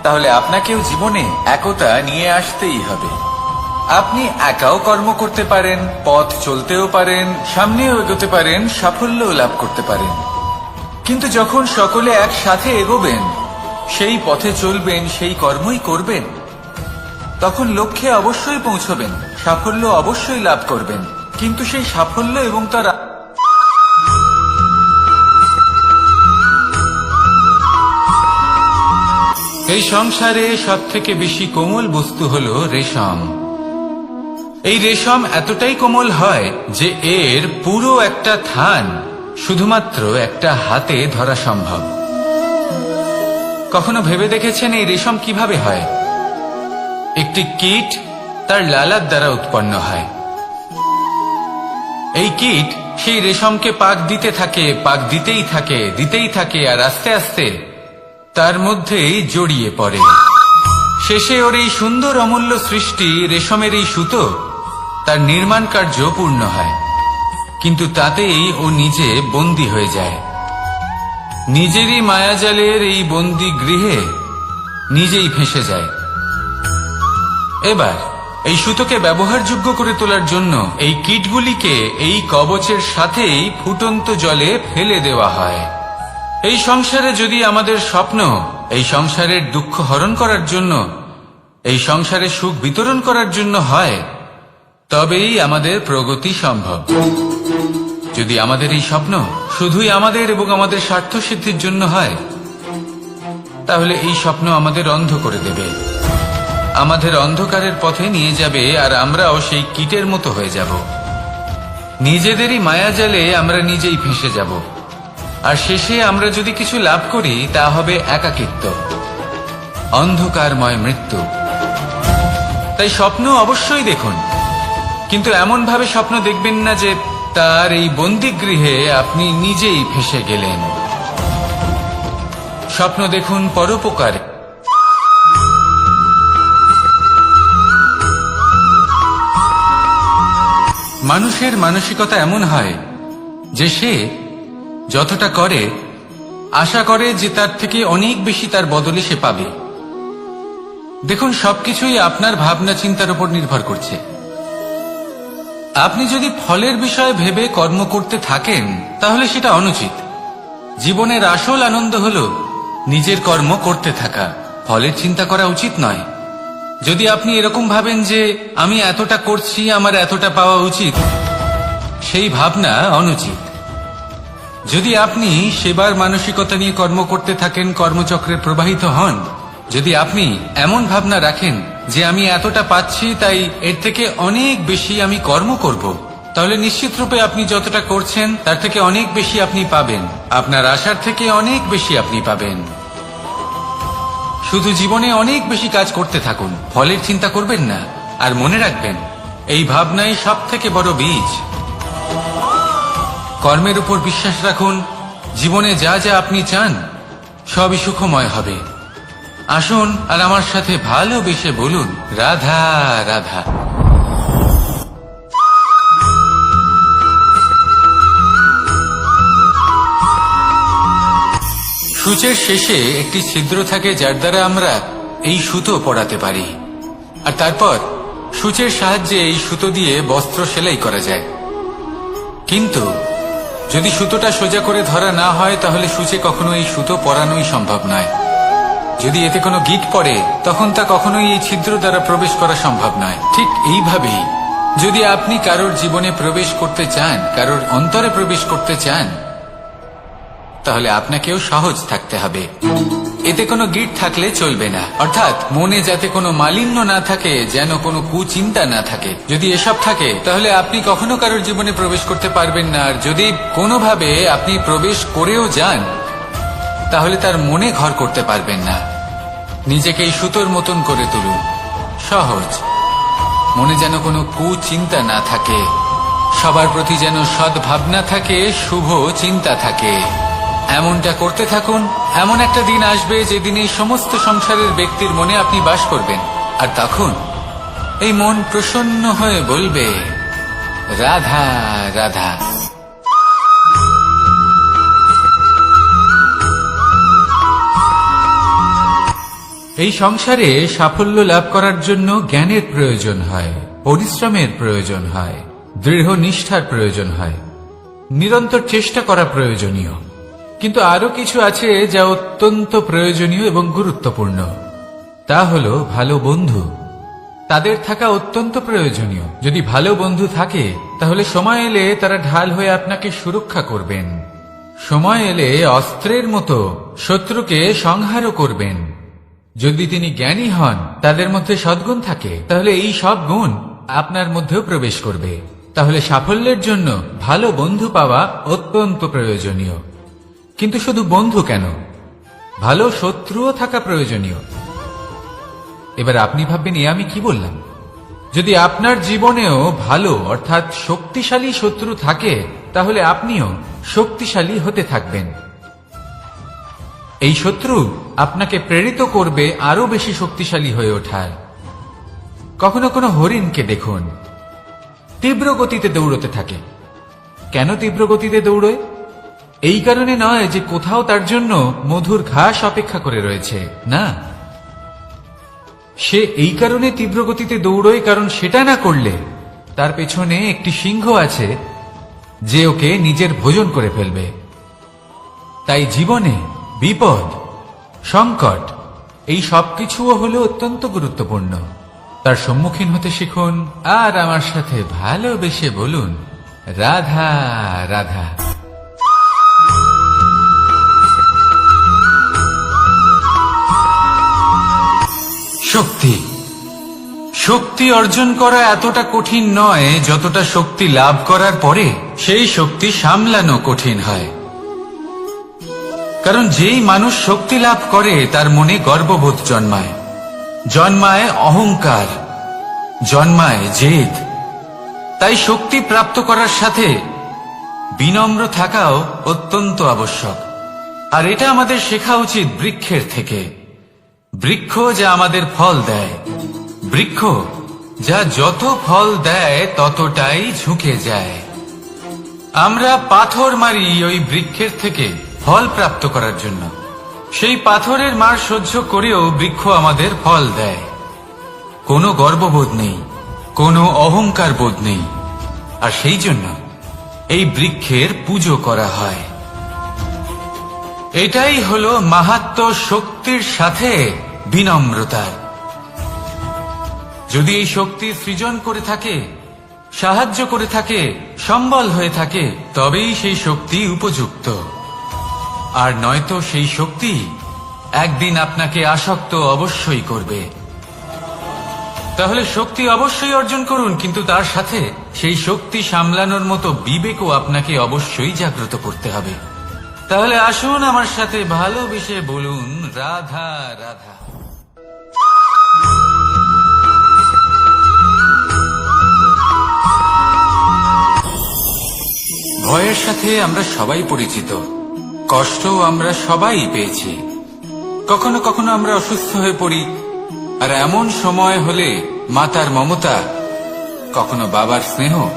তাহলে আপনাকেও জীবনে একতা নিয়ে আসতেই হবে। আপনি একাও কর্ম করতে পারেন, পথ চলতেও পারেন, সামনেও এগোতে পারেন, সাফল্যও লাভ করতে পারেন। কিন্তু যখন সকলে একসাথে এগোবেন, সেই পথে চলবেন, সেই কর্মই করবেন, তখন লক্ষ্যে অবশ্যই পৌঁছবেন, সাফল্য অবশ্যই লাভ করবেন। কিন্তু সেই সাফল্য এবং তার এই সংসারে সব থেকে বেশি কোমল বস্তু হলো রেশম। এই রেশম এতটাই কোমল হয় যে এর পুরো একটা থান শুধুমাত্র একটা হাতে ধরা সম্ভব। কখনো ভেবে দেখেছেন এই রেশম কিভাবে হয়? একটি কীট তার লালার দ্বারা উৎপন্ন হয়। এই কীট সেই রেশমকে পাক দিতে থাকে, পাক দিতেই থাকে আর আস্তে আস্তে তার মধ্যেই জড়িয়ে পড়ে। শেষে ওর এই সুন্দর অমূল্য সৃষ্টি রেশমের এই সুতো তার নির্মাণ কার্য পূর্ণ হয়, কিন্তু তাতেই ও নিজে বন্দী হয়ে যায়। নিজেরই মায়াজালের এই বন্দী গৃহে নিজেই ফেঁসে যায়। এবার এই সুতোকে ব্যবহারযোগ্য করে তোলার জন্য এই কীটগুলিকে এই কবচের সাথেই ফুটন্ত জলে ফেলে দেওয়া হয়। এই সংসারে যদি আমাদের স্বপ্ন এই সংসারের দুঃখ হরণ করার জন্য, এই সংসারে সুখ বিতরণ করার জন্য হয়, তবেই আমাদের প্রগতি সম্ভব। যদি আমাদের এই স্বপ্ন শুধুই আমাদের এবং আমাদের স্বার্থ সিদ্ধির জন্য হয়, তাহলে এই স্বপ্ন আমাদের অন্ধ করে দেবে, আমাদের অন্ধকারের পথে নিয়ে যাবে, আর আমরাও সেই কীটের মতো হয়ে যাব। নিজেদেরই মায়াজালে আমরা নিজেই ফেঁসে যাব, আর শেষে আমরা যদি কিছু লাভ করি তা হবে একাকিত্ব, অন্ধকারময় মৃত্যু। তাই স্বপ্ন অবশ্যই দেখুন, কিন্তু এমন ভাবে স্বপ্ন দেখবেন না যে তার এই বন্দিগৃহে আপনি নিজেই ফেঁসে গেলেন। স্বপ্ন দেখুন পরোপকারে। মানুষের মানসিকতা এমন হয় যে সে যতটা করে আশা করে যে তার থেকে অনেক বেশি তার বদলে সে পাবে। দেখুন, সবকিছুই আপনার ভাবনা চিন্তার উপর নির্ভর করছে। আপনি যদি ফলের বিষয়ে ভেবে কর্ম করতে থাকেন তাহলে সেটা অনুচিত। জীবনের আসল আনন্দ হলো নিজের কর্ম করতে থাকা, ফলের চিন্তা করা উচিত নয়। যদি আপনি এরকম ভাবেন যে আমি এতটা করছি, আমার এতটা পাওয়া উচিত, সেই ভাবনা অনুচিত। যদি আপনি সেবার মানসিকতা নিয়ে কর্ম করতে থাকেন, কর্মচক্রে প্রবাহিত হন, যদি আপনি এমন ভাবনা রাখেন যে আমি এতটা পাচ্ছি তাই এর থেকে অনেক বেশি আমি কর্ম করব, তাহলে নিশ্চিত রূপে আপনি যতটা করছেন তার থেকে অনেক বেশি আপনি পাবেন, আপনার আশার থেকে অনেক বেশি আপনি পাবেন। শুধু জীবনে অনেক বেশি কাজ করতে থাকুন, ফলের চিন্তা করবেন না। আর মনে রাখবেন, এই ভাবনাই সব থেকে বড় বীজ। কর্মের উপর বিশ্বাস রাখুন, জীবনে যা যা আপনি চান সবই সুখময় হবে। আসুন আর আমার সাথে ভালোবেসে বলুন, রাধা রাধা। সূচের শেষে একটি ছিদ্র থাকে যার দ্বারা আমরা এই সুতো পরাতে পারি, আর তারপর সূচের সাহায্যে এই সুতো দিয়ে বস্ত্র সেলাই করা যায়। কিন্তু যদি সুতোটা সোজা করে ধরা না হয় তাহলে সূচে কখনো এই সুতো পরানোই সম্ভব নয়। যদি এতে কোনো গিঁট পড়ে তখন তা কখনোই এই ছিদ্র দ্বারা প্রবেশ করা সম্ভব নয়। ঠিক এইভাবেই যদি আপনি কারোর জীবনে প্রবেশ করতে চান, কারোর অন্তরে প্রবেশ করতে চান, তাহলে আপনাকেও সহজ থাকতে হবে। এতে কোনো গিঁট থাকলে চলবে না, অর্থাৎ মনে যাতে কোনো মালিন্য না থাকে, যেন কোনো কুচিন্তা না থাকে। যদি এসব থাকে তাহলে আপনি কখনো কারোর জীবনে প্রবেশ করতে পারবেন না। আর যদি কোনোভাবে আপনি প্রবেশ করেও যান তাহলে তার মনে ঘর করতে পারবেন না। নিজেকে এই সুতোর মতন করে তুলুন, সহজ। মনে যেন কোনো কুচিন্তা না থাকে, সবার প্রতি যেন সদ্ভাবনা থাকে, শুভ চিন্তা থাকে। এমনটা করতে থাকুন। এমন একটা দিন আসবে যেদিন এই সমস্ত সংসারের ব্যক্তির মনে আপনি বাস করবেন, আর তখন এই মন প্রসন্ন হয়ে বলবে, রাধা রাধা। এই সংসারে সাফল্য লাভ করার জন্য জ্ঞানের প্রয়োজন হয়, পরিশ্রমের প্রয়োজন হয়, দৃঢ় নিষ্ঠার প্রয়োজন হয়, নিরন্তর চেষ্টা করা প্রয়োজনীয়। কিন্তু আরো কিছু আছে যা অত্যন্ত প্রয়োজনীয় এবং গুরুত্বপূর্ণ। তা হলো ভালো বন্ধু। তাদের থাকা অত্যন্ত প্রয়োজনীয়। যদি ভালো বন্ধু থাকে তাহলে সময় এলে তারা ঢাল হয়ে আপনাকে সুরক্ষা করবেন। সময় এলে অস্ত্রের মতো শত্রুকে সংহারও করবেন। যদি তিনি জ্ঞানী হন, তাদের মধ্যে সদ্গুণ থাকে, তাহলে এই সব গুণ আপনার মধ্যেও প্রবেশ করবে। তাহলে সাফল্যের জন্য ভালো বন্ধু পাওয়া অত্যন্ত প্রয়োজনীয়। কিন্তু শুধু বন্ধু কেন, ভালো শত্রুও থাকা প্রয়োজনীয়। এবার আপনি ভাববেন, আমি কি বললাম? যদি আপনার জীবনেও ভালো অর্থাৎ শক্তিশালী শত্রু থাকে, তাহলে আপনিও শক্তিশালী হতে থাকবেন। এই শত্রু আপনাকে প্রেরিত করবে আরো বেশি শক্তিশালী হয়ে ওঠার। কখনো কোনো হরিণকে দেখুন, তীব্র গতিতে দৌড়তে থাকে। কেন তীব্র গতিতে দৌড়য়? এই কারণে নয় যে কোথাও তার জন্য মধুর ঘাস অপেক্ষা করে রয়েছে, না। সে এই কারণে তীব্র গতিতে দৌড়য় কারণ সেটা না করলে তার পেছনে একটি সিংহ আছে যে ওকে নিজের ভোজন করে ফেলবে। তাই জীবনে বিপদ, সংকট এই সবকিছুও হলো অত্যন্ত গুরুত্বপূর্ণ। তার সম্মুখীন হতে শিখুন আর আমার সাথে ভালোবেসে বলুন, রাধা রাধা। শক্তি শক্তি অর্জন করা এতটা কঠিন নয় যতটা শক্তি লাভ করার পরে সেই শক্তি সামলানো কঠিন হয়। কারণ যেই মানুষ শক্তি লাভ করে তার মনে গর্ববোধ জন্মায়, জন্মায় অহংকার, জন্মায় জেদ। তাই শক্তি প্রাপ্ত করার সাথে বিনম্র থাকাও অত্যন্ত আবশ্যক। আর এটা আমাদের শেখা উচিত বৃক্ষের থেকে। বৃক্ষ যা আমাদের ফল দেয়, বৃক্ষ যা যত ফল দেয় ততটাই ঝুঁকে যায়। আমরা পাথর মারি ওই বৃক্ষের থেকে ফল প্রাপ্ত করার জন্য। সেই পাথরের মার সহ্য করেও বৃক্ষ আমাদের ফল দেয়। কোনো গর্ববোধ নেই, কোনো অহংকার বোধ নেই। আর সেই জন্য এই বৃক্ষের পুজো করা হয়। এটাই হলো মাহাত্ম্য শক্তির সাথে বিনম্রতার। যদি এই শক্তি সৃজন করে থাকে, সাহায্য করে থাকে, সম্বল হয়ে থাকে, তবেই সেই শক্তি উপযুক্ত। আর নয়তো সেই শক্তি একদিন আপনাকে আসক্ত অবশ্যই করবে। তাহলে শক্তি অবশ্যই অর্জন করুন, কিন্তু তার সাথে সেই শক্তি সামলানোর মতো বিবেকও আপনাকে অবশ্যই জাগ্রত করতে হবে। তাহলে আসুন আমার সাথে ভালোবেসে বলুন, রাধা রাধা। ভয়ের সাথে আমরা সবাই পরিচিত, কষ্টও আমরা সবাই পেয়েছি। কখনো কখনো আমরা অসুস্থ হয়ে পড়ি, আর এমন সময় হলে মাতার মমতা, কখনো বাবার স্নেহ,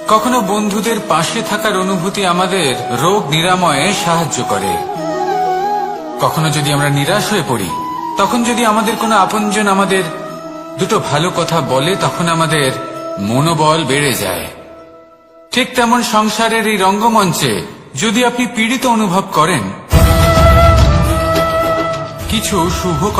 কখনো বন্ধুদের পাশে থাকার অনুভূতি আমাদের রোগ নিরাময়ে সাহায্য করে। কখনো যদি আমরা নিরাশ হয়ে পড়ি, তখন যদি আমাদের কোনো আপনজন আমাদের দুটো ভালো কথা বলে, তখন আমাদের মনোবল বেড়ে যায়। ঠিক তেমন সংসারের এই রঙ্গমঞ্চে যদি আপনি পীড়িত অনুভব করেন, কিছু শুভ